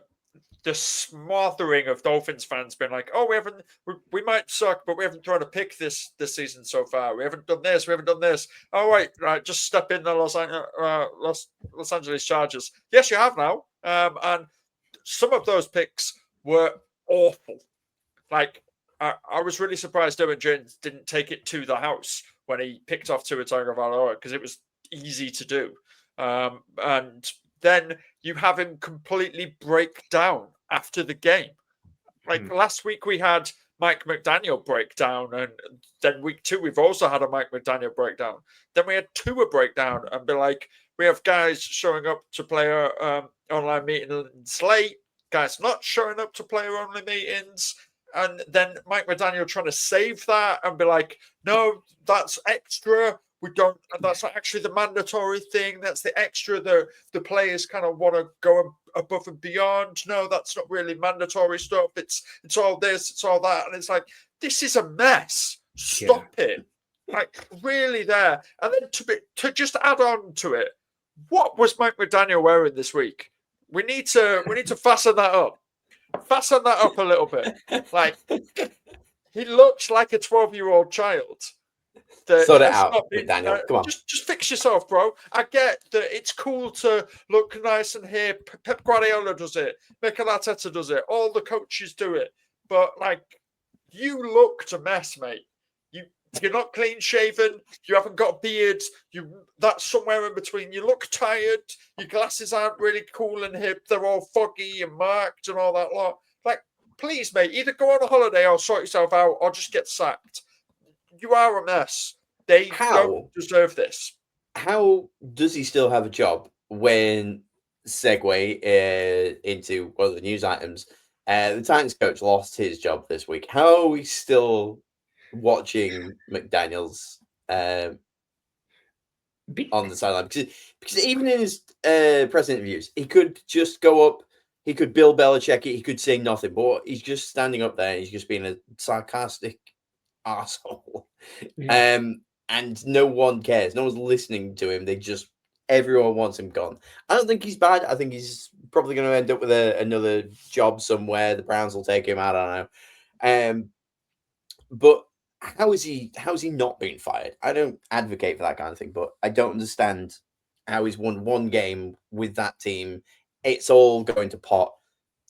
C: smothering of Dolphins fans being like, "Oh, we might suck, but we haven't thrown a pick this season so far. We haven't done this. We haven't done this. Oh, wait, right, just step in the Los Angeles Chargers. Yes, you have now. And some of those picks were awful. Like I was really surprised Derwin James didn't take it to the house when he picked off Tua Tagovailoa, because it was easy to do. And then you have him completely break down after the game. Like last week we had Mike McDaniel breakdown, and then week 2 we've also had a Mike McDaniel breakdown. Then we had Tua breakdown and be like, we have guys showing up to player online meetings late, guys not showing up to player only meetings. And then Mike McDaniel trying to save that and be like, no, that's extra. We don't, that's not actually the mandatory thing. That's the extra. The players kind of want to go above and beyond. No, that's not really mandatory stuff. It's all this, it's all that. And it's like, this is a mess. Stop it. Like, really there. And then to just add on to it, what was Mike McDaniel wearing this week? We need to fasten that up. Fasten that up a little bit. Like, he looks like a 12-year-old child.
A: Sort it out, Daniel. Come on.
C: Just fix yourself, bro. I get that it's cool to look nice and here. Pep Guardiola does it. Mikel Arteta does it. All the coaches do it. But, like, you looked a mess, mate. You're not clean shaven. You haven't got a beard. That's somewhere in between. You look tired. Your glasses aren't really cool and hip. They're all foggy and marked and all that lot. Like, please, mate, either go on a holiday or sort yourself out or just get sacked. You are a mess. They don't deserve this.
A: How does he still have a job when segue into one of the news items? The Titans coach lost his job this week. How are we still watching McDaniels on the sideline? Because even in his press interviews, he could just go up, he could Bill Belichick it, he could say nothing, but he's just standing up there and he's just being a sarcastic asshole.
B: Yeah.
A: And no one cares. No one's listening to him. Everyone wants him gone. I don't think he's bad. I think he's probably going to end up with another job somewhere. The Browns will take him. I don't know. But how is he not being fired? I don't advocate for that kind of thing, but I don't understand how he's won one game with that team. It's all going to pot.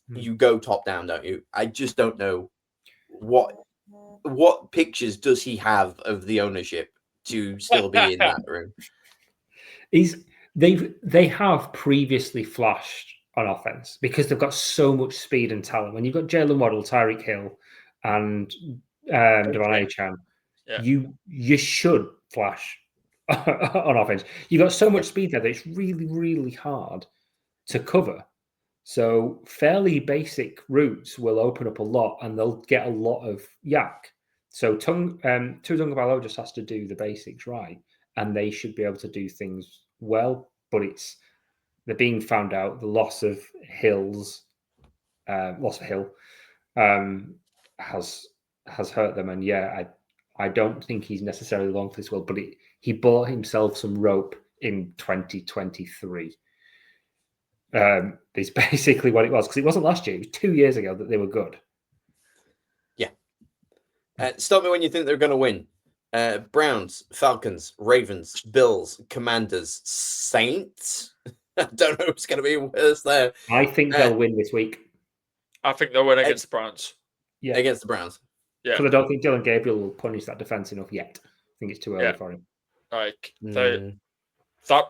A: You go top down, don't you? I just don't know what pictures does he have of the ownership to still be in that room.
B: They have previously flashed on offense because they've got so much speed and talent. When you've got Jalen Waddle, Tyreek Hill, and Devon Achane, you should flash on offense. You've got so much speed there that it's really, really hard to cover. So fairly basic routes will open up a lot, and they'll get a lot of yak. So Tua Tagovailoa just has to do the basics right, and they should be able to do things well. But they're being found out. The loss of Hill has hurt them, and I don't think he's necessarily long for this world. But he bought himself some rope in 2023. It's basically what it was, because it wasn't last year. It was 2 years ago that they were good.
A: Yeah. Stop me when you think they're going to win. Browns, Falcons, Ravens, Bills, Commanders, Saints. I don't know who's going to be worse there.
B: I think they'll win this week.
C: I think they'll win against the Browns.
A: Yeah, against the Browns.
C: Yeah,
B: because I don't think Dylan Gabriel will punish that defense enough yet. I think it's too early for him.
C: Like that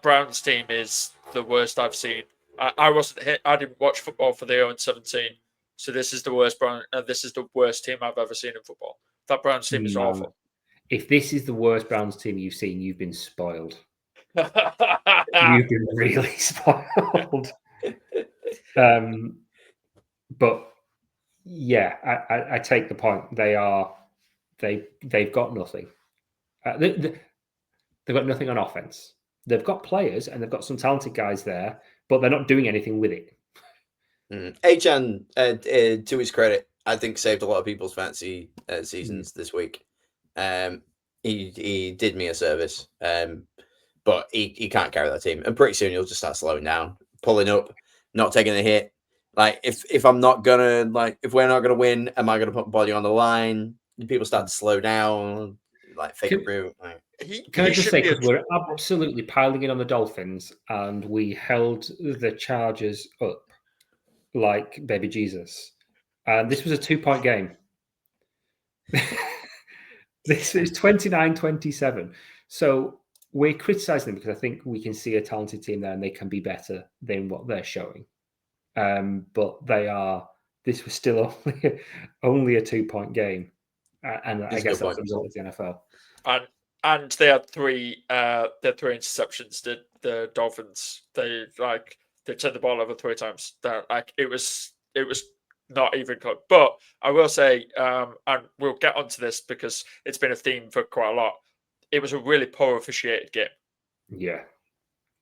C: Browns team is the worst I've seen. I wasn't hit. I didn't watch football for the 0-17, so this is the worst this is the worst team I've ever seen in football. That Browns team is awful.
B: If this is the worst Browns team you've seen, you've been spoiled. You've been really spoiled. But yeah, I take the point. They've got nothing. They've got nothing on offense. They've got players and they've got some talented guys there, but they're not doing anything with it.
A: Achan, to his credit, I think saved a lot of people's fantasy seasons this week. He did me a service, but he can't carry that team. And pretty soon he'll just start slowing down, pulling up, not taking a hit. Like if I'm not gonna if we're not gonna win, am I gonna put body on the line? People start to slow down, fake a route.
B: Can I just say, because we're absolutely piling in on the Dolphins, and we held the Chargers up like baby Jesus, and this was a 2-point game. This is 29-27. So we're criticizing them because I think we can see a talented team there and they can be better than what they're showing. But this was still only a 2-point game. And I guess that's the result of the NFL.
C: And they had three interceptions. The Dolphins, they turned the ball over 3 times. It was not even close. But I will say, and we'll get onto this because it's been a theme for quite a lot. It was a really poor officiated game.
B: Yeah,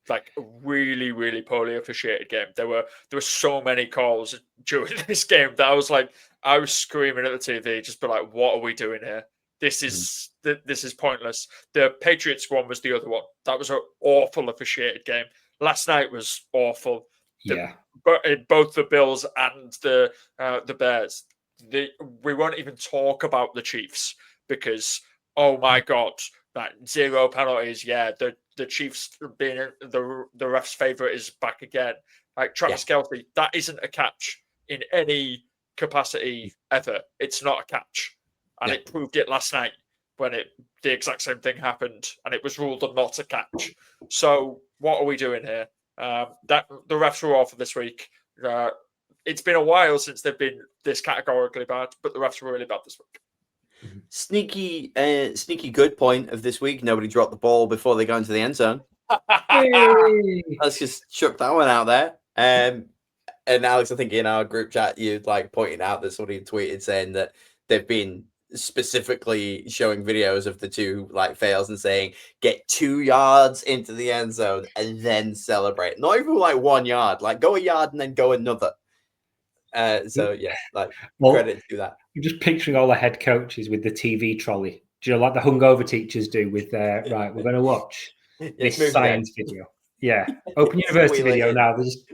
C: a really, really poorly officiated game. There were so many calls during this game that I was screaming at the TV, just be like, "What are we doing here? This is pointless." The Patriots one was the other one. That was an awful officiated game. Last night was awful. But in both the Bills and the Bears, we won't even talk about the Chiefs because, oh my God, that 0 penalties. Yeah, the Chiefs being the ref's favorite is back again. Travis Kelce, that isn't a catch in any capacity ever. It's not a catch, and it proved it last night. when the exact same thing happened, and it was ruled a not a catch. So what are we doing here? That the refs were awful this week. It's been a while since they've been this categorically bad, but the refs were really bad this week.
A: Sneaky good point of this week. Nobody dropped the ball before they go into the end zone.
B: Hey!
A: Let's just chuck that one out there. And Alex, I think in our group chat, you like pointed out that somebody tweeted saying that they've been specifically showing videos of the two like fails and saying get 2 yards into the end zone and then celebrate. Not even like 1 yard, like go a yard and then go another. So yeah, like credit to that.
B: I'm just picturing all the head coaches with the TV trolley. Do you know, like the hungover teachers do with their, right, we're going to watch this science video. Yeah. Open University video now. They're just...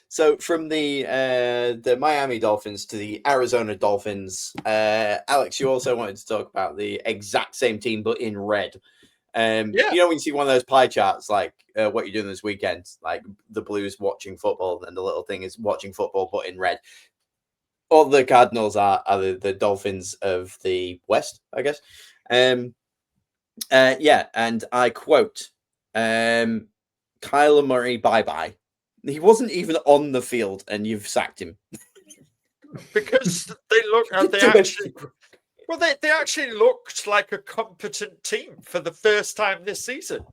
A: So from the Miami Dolphins to the Arizona Dolphins, Alex, you also wanted to talk about the exact same team, but in red. You know, when you see one of those pie charts, like what you're doing this weekend, like the Blues watching football, and the little thing is watching football, but in red. All the Cardinals are the Dolphins of the West, I guess. Yeah, and I quote, Kyler Murray, bye-bye. He wasn't even on the field, and you've sacked him.
C: Because they look, they actually looked like a competent team for the first time this season.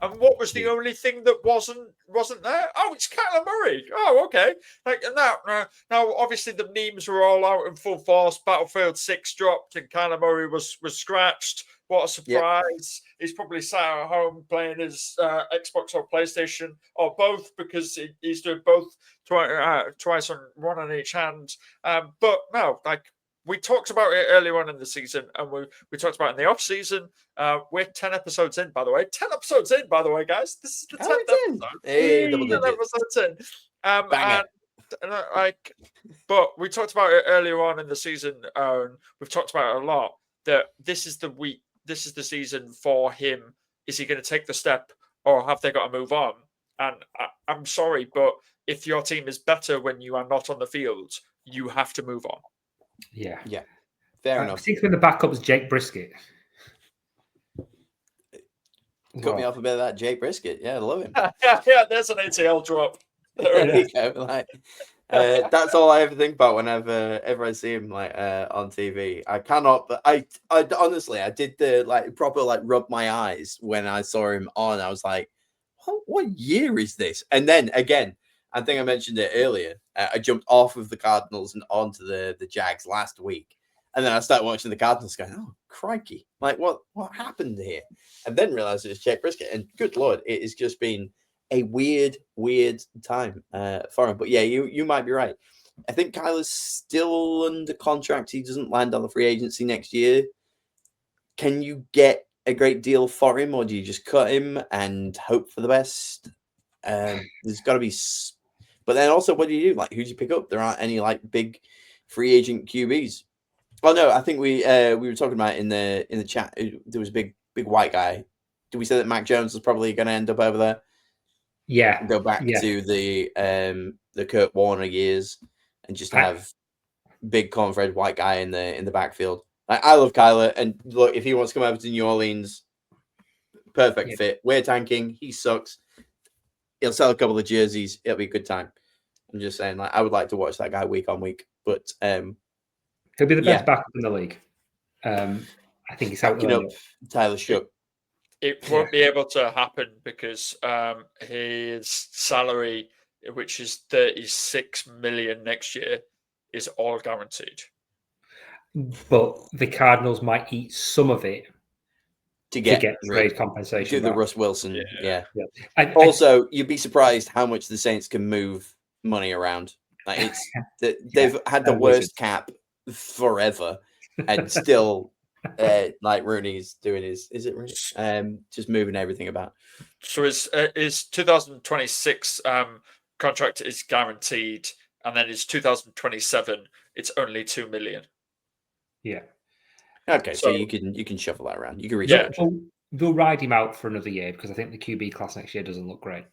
C: And what was the only thing that wasn't there? Oh, it's Kyler Murray. Oh, okay. Like now, obviously the memes were all out in full force. Battlefield 6 dropped, and Kyler Murray was scratched. What a surprise! Yep. He's probably sat at home playing his Xbox or PlayStation or both, because he's doing both twice on one on each hand. But no, like. We talked about it earlier on in the season, and we talked about it in the off season. We're 10 episodes in, by the way. 10 episodes in, by the way, guys. This is the 10th episode.
A: Hey, double digits.
C: 10 episodes in. But we talked about it earlier on in the season. We've talked about it a lot. That this is the week. This is the season for him. Is he going to take the step, or have they got to move on? And I'm sorry, but if your team is better when you are not on the field, you have to move on.
B: Yeah.
A: Fair enough.
B: Particularly the backup's Jake Brisket.
A: Cut me off a bit of that Jake Brisket. Yeah, I love him.
C: Yeah, there's an ATL drop.
A: There you go. Like, that's all I ever think about whenever I see him like on TV. I cannot, but I honestly, I did the like proper like rub my eyes when I saw him on. I was like, what year is this? And then again, I think I mentioned it earlier. I jumped off of the Cardinals and onto the Jags last week. And then I started watching the Cardinals going, oh, crikey. Like, what happened here? And then realized it was Jake Brisket. And good Lord, it has just been a weird time for him. But yeah, you might be right. I think Kyler's still under contract. He doesn't land on the free agency next year. Can you get a great deal for him, or do you just cut him and hope for the best? There's got to be... But then also, what do you do? Like, who do you pick up? There aren't any like big free agent QBs. Oh no, I think we were talking about in the chat. There was a big white guy. Did we say that Mac Jones was probably going to end up over there?
B: Yeah,
A: go back to the Kurt Warner years and just have big cornfed white guy in the backfield. Like, I love Kyler, and look, if he wants to come over to New Orleans, perfect fit. We're tanking. He sucks. He'll sell a couple of jerseys. It'll be a good time. I'm just saying, like, I would like to watch that guy week on week. But
B: he'll be the best backup in the league. I think he's
A: backing up Tyler Shook.
C: It won't be able to happen because his salary, which is $36 million next year, is all guaranteed.
B: But the Cardinals might eat some of it to get trade compensation.
A: Do the Russ Wilson, yeah.
B: Also,
A: you'd be surprised how much the Saints can move money around. Like, it's they've had the worst cap forever, and still, like Rooney's doing his. Is it Rooney? Just moving everything about.
C: So his 2026 contract is guaranteed, and then his 2027 it's only $2 million.
B: Yeah.
A: Okay, so you can shuffle that around. You can restructure.
B: They'll ride him out for another year because I think the QB class next year doesn't look great.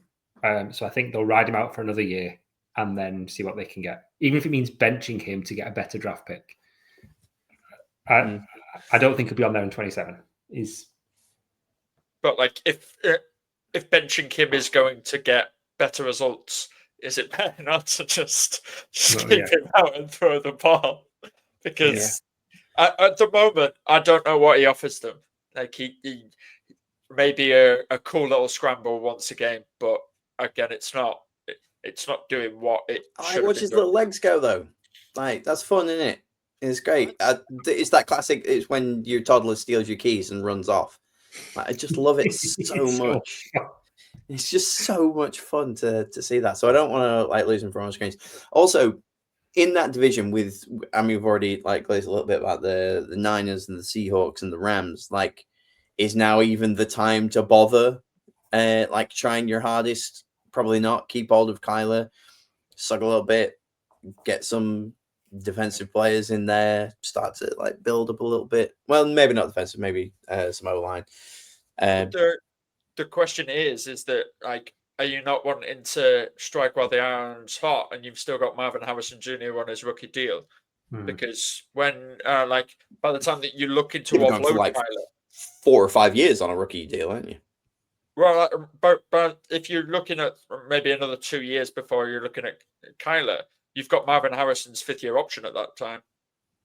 B: So I think they'll ride him out for another year, and then see what they can get, even if it means benching him to get a better draft pick. I don't think he'll be on there in 27.
C: But like, if benching him is going to get better results, is it better not to just keep him out and throw the ball? Because at the moment, I don't know what he offers them. Like he maybe a cool little scramble once a game, but again, it's not doing what it should.
A: I watch his little legs go though. Like, that's fun, isn't it? It's great. It's that classic. It's when your toddler steals your keys and runs off. Like, I just love it so much. It's just so much fun to see that. So I don't want to like lose him from our screens. Also, in that division we've already like glazed a little bit about the Niners and the Seahawks and the Rams. Like, is now even the time to bother like trying your hardest? Probably not. Keep hold of Kyler, suck a little bit, get some defensive players in there, start to like build up a little bit. Well, maybe not defensive, maybe some O-line.
C: The question is that like, are you not wanting to strike while the iron's hot, and you've still got Marvin Harrison Jr. on his rookie deal? Because when like by the time that you're looking to offload
A: like
C: Kyler,
A: 4 or 5 years on a rookie deal, aren't you?
C: Well, but if you're looking at maybe another 2 years before you're looking at Kyler, you've got Marvin Harrison's 5th-year option at that time.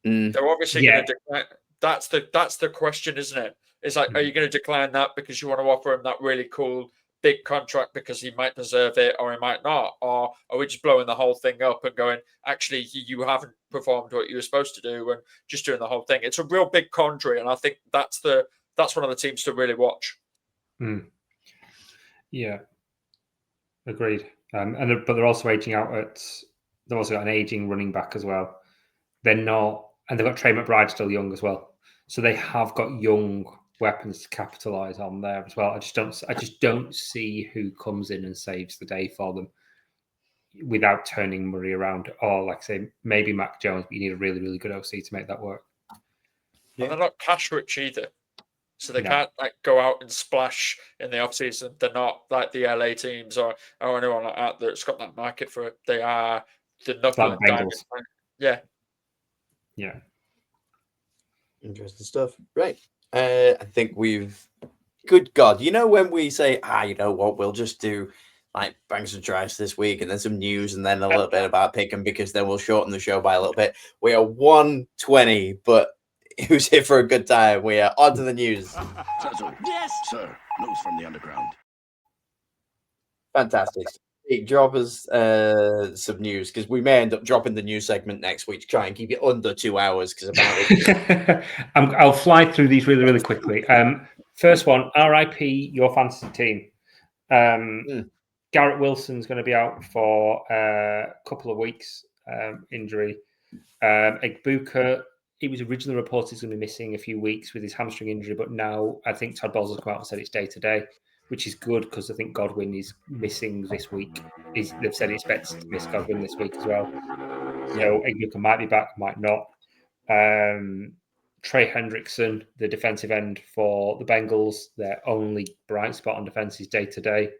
C: They're obviously going to decline. That's the question, isn't it? It's like, are you going to decline that because you want to offer him that really cool big contract because he might deserve it or he might not? Or are we just blowing the whole thing up and going, actually, you haven't performed what you were supposed to do and just doing the whole thing? It's a real big quandary, and I think that's one of the teams to really watch.
B: Yeah, agreed. But they're also aging out they've also got an aging running back as well. They're not, and they've got Trey McBride still young as well. So they have got young weapons to capitalize on there as well. I just don't see who comes in and saves the day for them without turning Murray around. Or like I say, maybe Mac Jones, but you need a really, really good OC to make that work.
C: Yeah. And they're not cash rich either. So they can't like go out and splash in the offseason. They're not like the LA teams or anyone like that that's got that market for it. They are the knuckle and diamond. Yeah.
B: Yeah.
A: Interesting stuff. Right. I think good God, when we say, you know what, we'll just do like bangs and tries this week and then some news and then a little bit about Pick'em because then we'll shorten the show by a little bit. We are 1:20, but who's here for a good time? We are on to the news.
D: Yes, sir. News from the underground.
A: Fantastic. Drop us some news because we may end up dropping the news segment next week to try and keep it under 2 hours because apparently
B: I'll fly through these really, really quickly. First one, RIP your fantasy team. Garrett Wilson's going to be out for a couple of weeks, injury. Egbuka, he was originally reported he's going to be missing a few weeks with his hamstring injury, but now I think Todd Bowles has come out and said it's day-to-day, which is good because I think Godwin is missing this week. They've said he expects to miss Godwin this week as well. So Egbuka might be back, might not. Trey Hendrickson, the defensive end for the Bengals, their only bright spot on defense is day-to-day,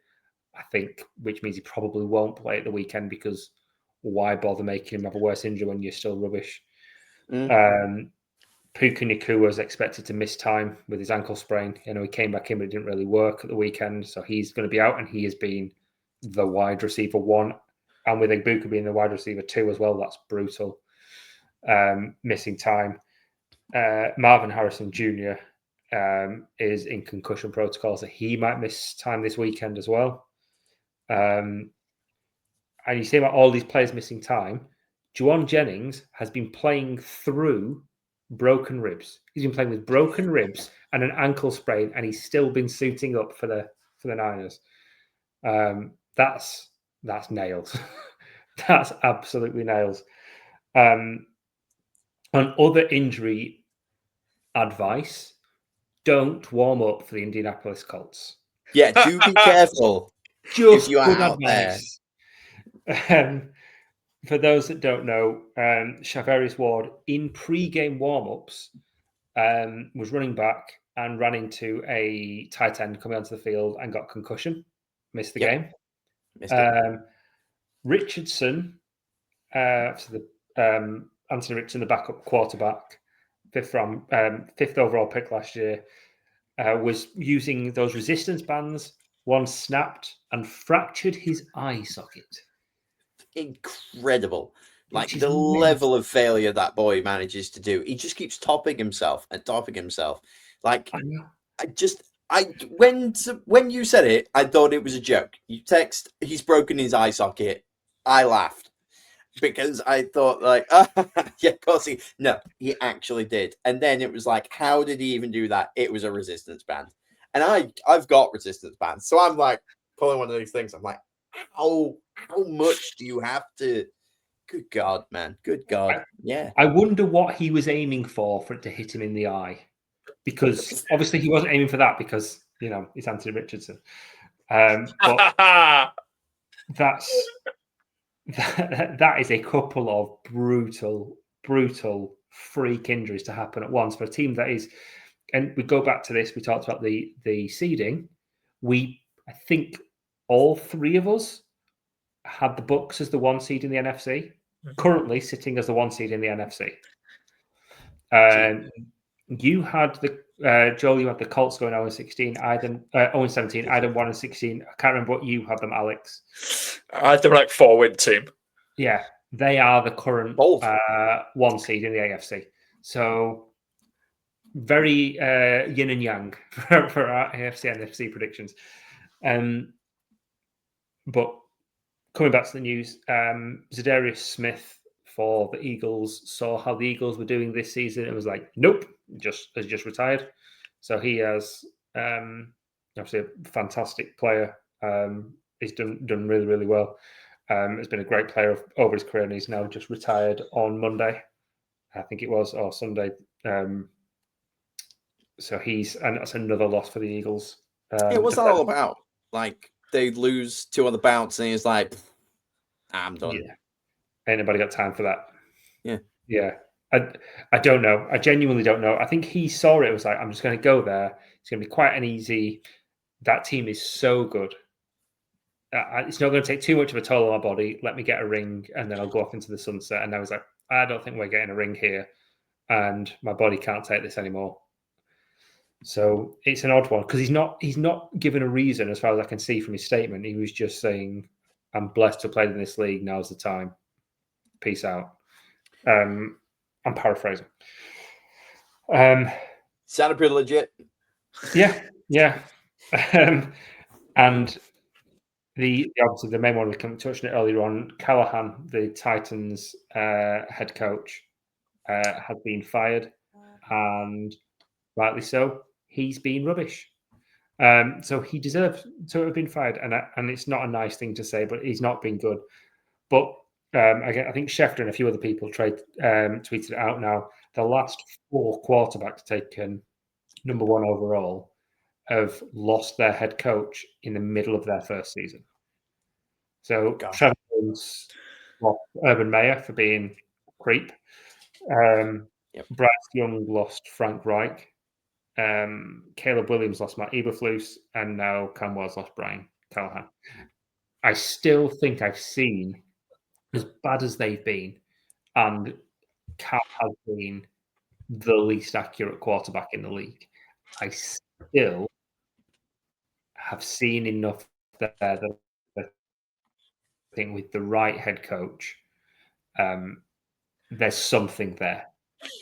B: I think, which means he probably won't play at the weekend because why bother making him have a worse injury when you're still rubbish? Puka Nacua is expected to miss time with his ankle sprain. He came back in, but it didn't really work at the weekend. So he's going to be out, and he has been the wide receiver 1. And with Egbuka being the wide receiver 2 as well, that's brutal. Missing time. Marvin Harrison Jr. Is in concussion protocol, so he might miss time this weekend as well. And you see about all these players missing time. Juwan Jennings has been playing through broken ribs. He's been playing with broken ribs and an ankle sprain, and he's still been suiting up for the Niners. That's nails. That's absolutely nails. On other injury advice, don't warm up for the Indianapolis Colts.
A: Yeah, do be careful.
B: Just
A: if you are
B: good
A: out
B: advice. For those that don't know, Shavarius Ward in pre-game warm-ups was running back and ran into a tight end coming onto the field and got concussion. Missed the game.
A: Missed it.
B: Richardson, so the Anthony Richardson, the backup quarterback, fifth overall pick last year, was using those resistance bands. One snapped and fractured his eye socket.
A: Incredible. Like
B: Which
A: the
B: is
A: level of failure that boy manages to do. He just keeps topping himself and topping himself. Like
B: I know.
A: when you said it, I thought it was a joke. You text, he's broken his eye socket. I laughed because I thought like, yeah, of course he actually did. And then it was like, how did he even do that? It was a resistance band, and I've got resistance bands, so I'm like pulling one of these things. I'm like, how much do you have to? Good God, man. Good God. Yeah.
B: I wonder what he was aiming for it to hit him in the eye, because obviously he wasn't aiming for that because it's Anthony Richardson. But that's that is a couple of brutal freak injuries to happen at once for a team that is. And we go back to this. We talked about the seeding. I think all three of us had the Bucks as the 1 seed in the NFC. Currently sitting as the 1 seed in the NFC. You had the Joel. You had the Colts going 0-16. I then 0-17. I had 1-16. I can't remember what you had them, Alex.
C: I had them like 4-win team.
B: Yeah, they are the current 1 seed in the AFC. So very yin and yang for our AFC and NFC predictions. But coming back to the news, Zadarius Smith for the Eagles saw how the Eagles were doing this season and was like, nope, has just retired. So he has obviously a fantastic player. He's done really, really well. Has been a great player over his career, and he's now just retired on Monday, I think it was, or Sunday. So and that's another loss for the Eagles.
A: What's that all about? Like they lose 2 on the bounce, and he's like, I'm done.
B: Yeah, ain't nobody got time for that.
A: Yeah.
B: I don't know. I genuinely don't know. I think he saw it. It was like, I'm just going to go there. It's going to be quite an easy. That team is so good. It's not going to take too much of a toll on my body. Let me get a ring, and then I'll go off into the sunset. And I was like, I don't think we're getting a ring here, and my body can't take this anymore. So it's an odd one because he's not given a reason as far as I can see from his statement. He was just saying, I'm blessed to play in this league. Now's the time. Peace out. I'm paraphrasing.
A: Sounded pretty legit.
B: Yeah. And obviously the main one we touched on it earlier on, Callahan, the Titans head coach, had been fired, and rightly so. He's been rubbish. So he deserves to have been fired, and it's not a nice thing to say, but he's not been good. But I think Schefter and a few other people tweeted it out now. The last 4 quarterbacks taken number 1 overall have lost their head coach in the middle of their first season. So Trevor Lawrence lost Urban Meyer for being a creep. Bryce Young lost Frank Reich. Caleb Williams lost Matt Eberflus, and now Cam Wells lost Brian Callahan. I still think I've seen, as bad as they've been, and Cam has been the least accurate quarterback in the league. I still have seen enough there that I think with the right head coach, there's something there.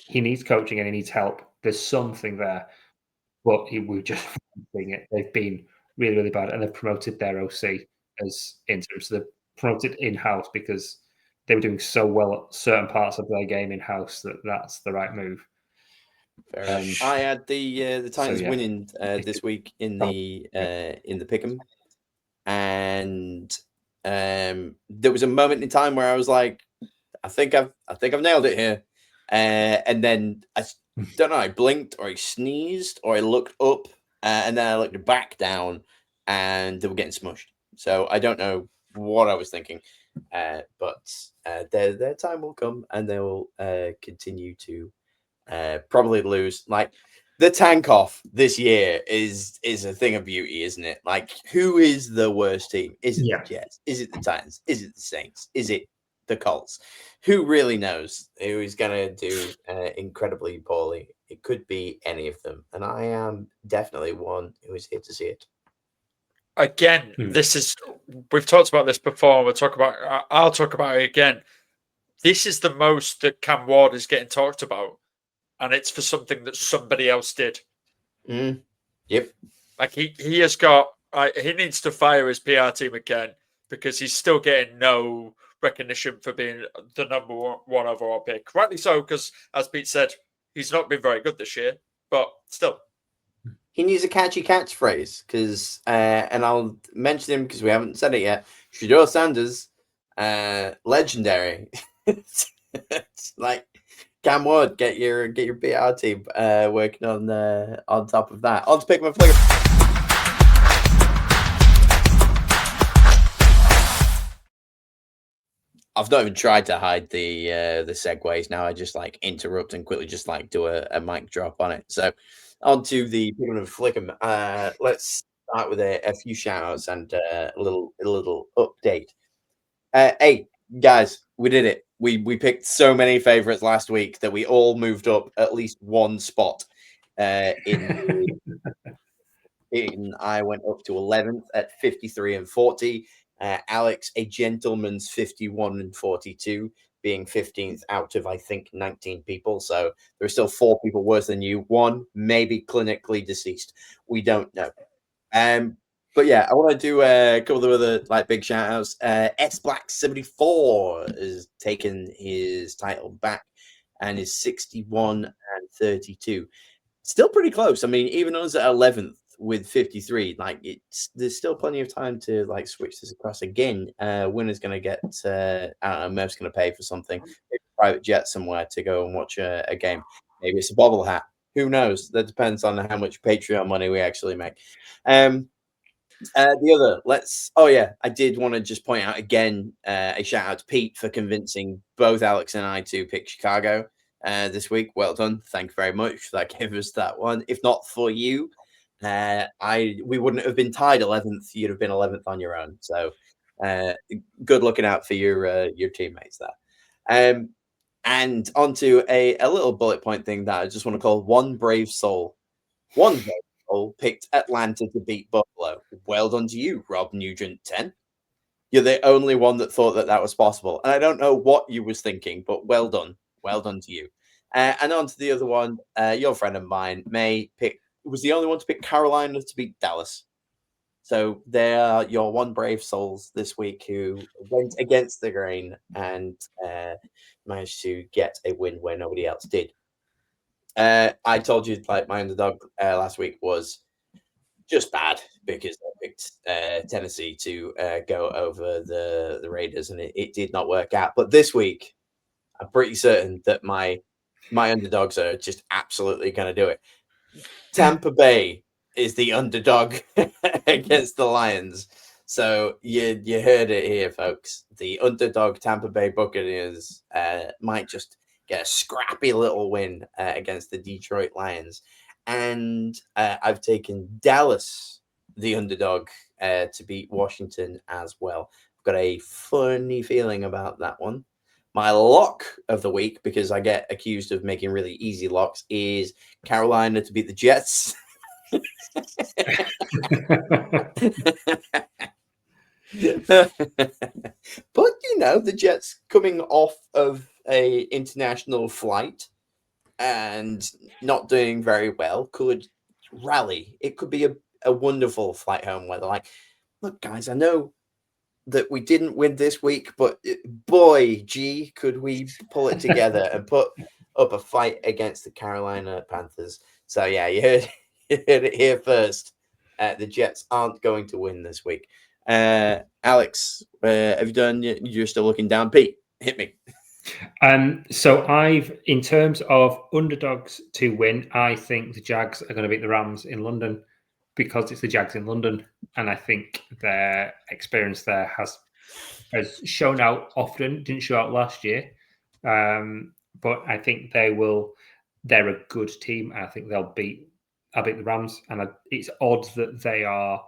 B: He needs coaching and he needs help. There's something there, but we're just seeing it. They've been really, really bad, and they've promoted their OC as interim. So they've promoted in-house because they were doing so well at certain parts of their game in-house that's the right move.
A: I had the Titans winning this week in the pick'em, and there was a moment in time where I was like, I think I've nailed it here, and then I don't know, I blinked or I sneezed or I looked up, and then I looked back down, and they were getting smushed. So I don't know what I was thinking, but their time will come, and they will continue to probably lose. Like the tank off this year is a thing of beauty, isn't it? Like, who is the worst team? Is it
B: Yeah.
A: the Jets? Is it the Titans? Is it the Saints? Is it the Colts? Who really knows who is going to do incredibly poorly? It could be any of them, and I am definitely one who is here to see it.
C: Again, this is, we've talked about this before. I'll talk about it again. This is the most that Cam Ward is getting talked about, and it's for something that somebody else did.
A: Yep.
C: Like he has got, he needs to fire his PR team again, because he's still getting no recognition for being the number one overall pick. Rightly so, because as Pete said, he's not been very good this year, but still.
A: He needs a catchy catchphrase, because, and I'll mention him because we haven't said it yet. Shedeur Sanders, legendary. It's like, Cam Ward, get your PR team working on top of that. On to pick my flicker. I've not even tried to hide the segues now. I just like interrupt and quickly just like do a mic drop on it. So on to the picking of flicker. Let's start with a few shout outs and a little update. Hey guys, we did it. We picked so many favorites last week that we all moved up at least one spot. In I went up to 11th at 53 and 40. Alex, a gentleman's 51 and 42, being 15th out of, I think, 19 people. So there are still 4 people worse than you. 1 maybe clinically deceased. We don't know. But yeah, I want to do a couple of other like big shout outs. S Black 74 has taken his title back and is 61 and 32. Still pretty close. I mean, even us at 11th with 53, like there's still plenty of time to like switch this across again. Winner's going to get, I don't know, Murph's going to pay for something, maybe a private jet somewhere to go and watch a game. Maybe it's a bobble hat. Who knows? That depends on how much Patreon money we actually make. The other, I did want to just point out again a shout out to Pete for convincing both Alex and I to pick Chicago this week. Well done. Thank you very much. That gave us that one. If not for you, we wouldn't have been tied 11th. You'd have been 11th on your own. So good looking out for your teammates there. And onto a little bullet point thing that I just want to call one brave soul. One brave soul picked Atlanta to beat Buffalo. Well done to you, Rob Nugent 10. You're the only one that thought that was possible. And I don't know what you was thinking, but well done. Well done to you. And on to the other one, your friend of mine, May, was the only one to pick Carolina to beat Dallas. So they are your one brave souls this week who went against the grain and managed to get a win where nobody else did. I told you like my underdog last week was just bad because I picked Tennessee to go over the Raiders, and it did not work out. But this week, I'm pretty certain that my underdogs are just absolutely going to do it. Tampa Bay is the underdog against the Lions. So you heard it here, folks. The underdog Tampa Bay Buccaneers might just get a scrappy little win against the Detroit Lions. And I've taken Dallas, the underdog, to beat Washington as well. I've got a funny feeling about that one. My lock of the week, because I get accused of making really easy locks, is Carolina to beat the Jets. But the Jets coming off of a international flight and not doing very well could rally. It could be a wonderful flight home where they're like, look, guys, I know that we didn't win this week, but boy, gee, could we pull it together and put up a fight against the Carolina Panthers. So yeah, you heard it here first. The Jets aren't going to win this week. Alex, have you done? You're still looking down. Pete, hit me.
B: So in terms of underdogs to win, I think the Jags are going to beat the Rams in London because it's the Jags in London, and I think their experience there has shown out often. Didn't show out last year, but I think they will. They're a good team. I think they'll beat I beat the Rams, and it's odd that they are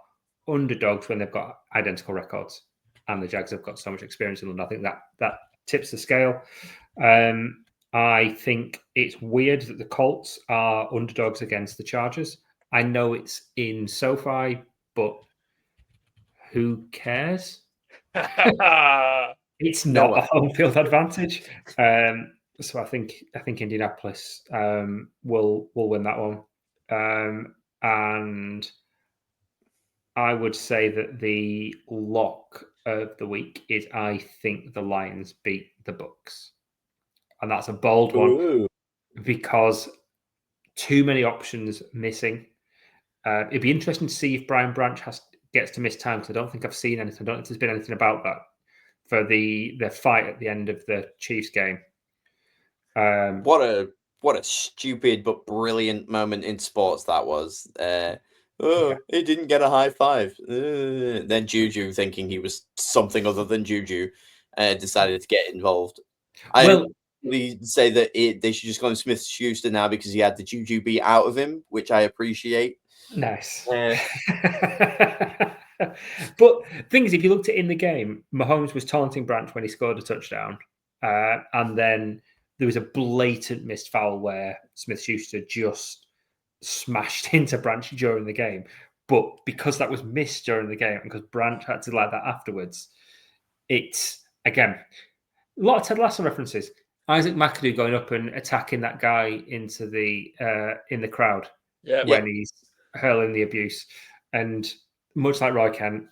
B: underdogs when they've got identical records, and the Jags have got so much experience in London. I think that tips the scale. I think it's weird that the Colts are underdogs against the Chargers. I know it's in SoFi, but who cares? It's not
A: Noah.
B: a home field advantage. So I think Indianapolis will win that one. And I would say that the lock of the week is I think the Lions beat the Bucks. And that's a bold one
A: Ooh.
B: because too many options missing. It'd be interesting to see if Brian Branch gets to miss time because I don't think I've seen anything. I don't think there's been anything about that for the fight at the end of the Chiefs game.
A: What a stupid but brilliant moment in sports that was. He didn't get a high five. Then Juju, thinking he was something other than Juju, decided to get involved. I say that they should just go on Smith-Schuster now because he had the Juju beat out of him, which I appreciate.
B: Nice. But thing is, if you looked at in the game, Mahomes was taunting Branch when he scored a touchdown, and then there was a blatant missed foul where Smith-Schuster just smashed into Branch during the game. But because that was missed during the game, and because Branch had to like that afterwards, it's again a lot of Ted Lasso references. Isaac McAdoo going up and attacking that guy into the in the crowd when he's hurling the abuse, and much like Roy Kent,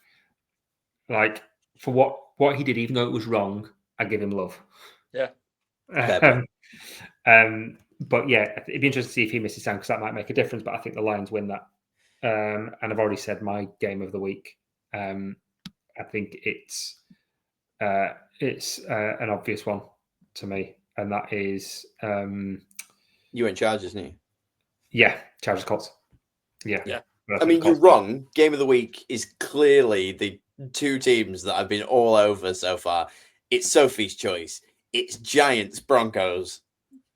B: like for what he did, even though it was wrong, I give him love.
C: Yeah.
B: But yeah, it'd be interesting to see if he misses time because that might make a difference. But I think the Lions win that. And I've already said my game of the week. I think it's an obvious one to me, and that is
A: You went Chargers, didn't you?
B: Yeah, Chargers Colts. Yeah.
A: I mean, you're wrong. Game of the week is clearly the two teams that I've been all over so far. It's Sophie's choice. It's Giants Broncos.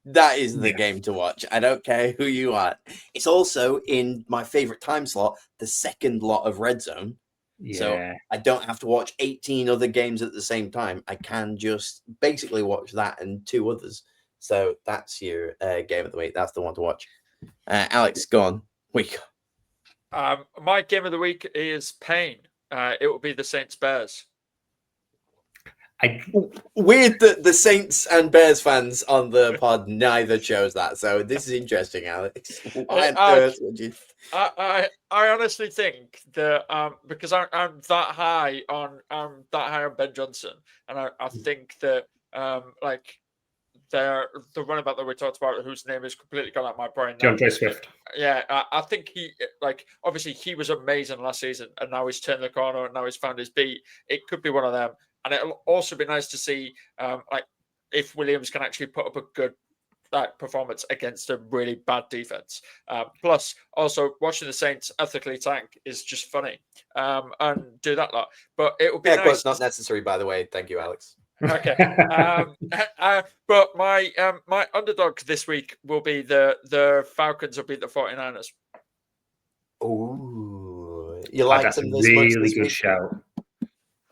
A: That is the game to watch. I don't care who you are. It's also in my favorite time slot, the second lot of Red Zone.
B: Yeah.
A: So I don't have to watch 18 other games at the same time. I can just basically watch that and two others. So that's your game of the week. That's the one to watch. Alex, go on. Week.
C: My game of the week is pain. It will be the Saints Bears.
A: Weird that the Saints and Bears fans on the pod neither chose that. So this is interesting, Alex. Why on earth would you?
C: I honestly think that because I'm that high on Ben Johnson, and I think that like the running back that we talked about, whose name is completely gone out of my brain.
B: DeAndre Swift.
C: Yeah, I think he obviously he was amazing last season, and now he's turned the corner, and now he's found his beat. It could be one of them. And it'll also be nice to see, if Williams can actually put up a good performance against a really bad defense. Plus, also watching the Saints ethically tank is just funny, and do that lot. But it will be nice.
A: It's not necessary, by the way. Thank you, Alex.
C: Okay. But my underdog this week will be the Falcons will beat the 49ers.
A: Oh, you like
B: that's
A: them
B: a
A: this much
B: really
A: this
B: good
A: week?
B: shout.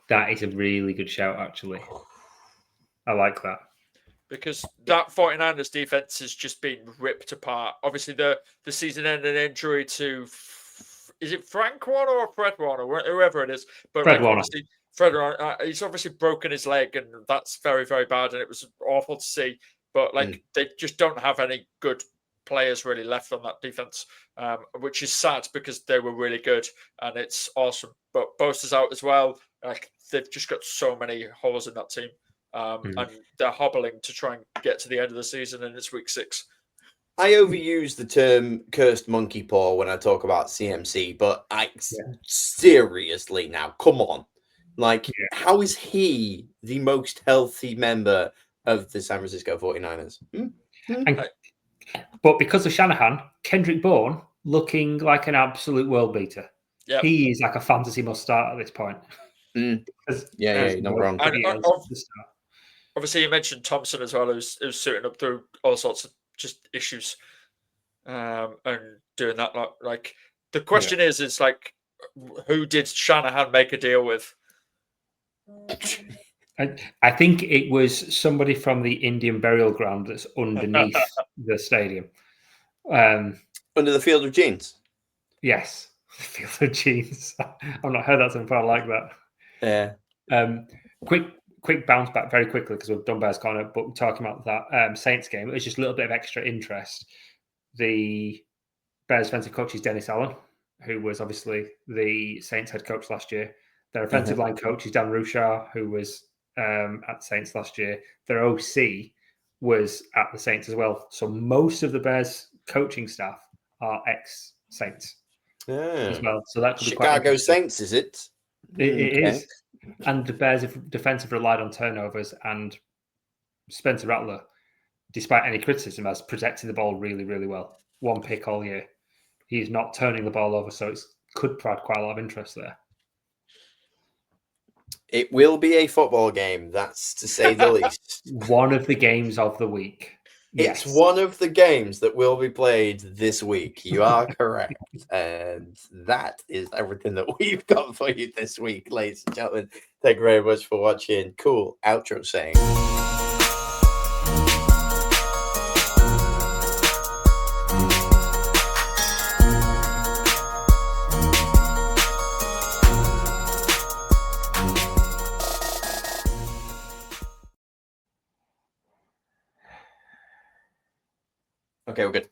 B: That is a really good shout, actually. I like that.
C: Because that 49ers defense has just been ripped apart. Obviously, the season-ending injury to, is it Frank Warner or Fred Warner? Whoever it is. But
B: Fred Warner.
C: Obviously, Fred Warner, he's obviously broken his leg, and that's very, very bad, and it was awful to see. But, they just don't have any good players really left on that defense, which is sad because they were really good, and it's awesome. But Bosa's out as well. They've just got so many holes in that team, and they're hobbling to try and get to the end of the season, and it's week 6.
A: I overuse the term cursed monkey paw when I talk about CMC, but seriously now, come on. How is he the most healthy member of the San Francisco 49ers?
B: But because of Shanahan, Kendrick Bourne looking like an absolute world beater.
C: Yep.
B: He is like a fantasy must start at this point.
A: Not wrong.
C: Obviously, you mentioned Thompson as well, who's suiting up through all sorts of just issues. and doing that. Like the question is like, who did Shanahan make a deal with?
B: I think it was somebody from the Indian burial ground that's underneath the stadium.
A: Under the Field of Jeans.
B: Yes, Field of Jeans. I've not heard that so far. I like that.
A: Yeah.
B: Quick bounce back very quickly because we've done Bears Corner, but we're talking about that Saints game. It was just a little bit of extra interest. The Bears offensive coach is Dennis Allen, who was obviously the Saints head coach last year. Their offensive line coach is Dan Rushar, who was at the Saints last year. Their OC was at the Saints as well. So most of the Bears coaching staff are ex-Saints as well. So that could be quite
A: Chicago Saints, is it?
B: It is. And the Bears' defense have relied on turnovers, and Spencer Rattler, despite any criticism, has protected the ball really, really well. 1 pick all year. He's not turning the ball over, so it could provide quite a lot of interest there.
A: It will be a football game, that's to say the least.
B: One of the games of the week.
A: It's one of the games that will be played this week. You are correct. And that is everything that we've got for you this week, ladies and gentlemen. Thank you very much for watching. Cool outro saying. Okay, we're good.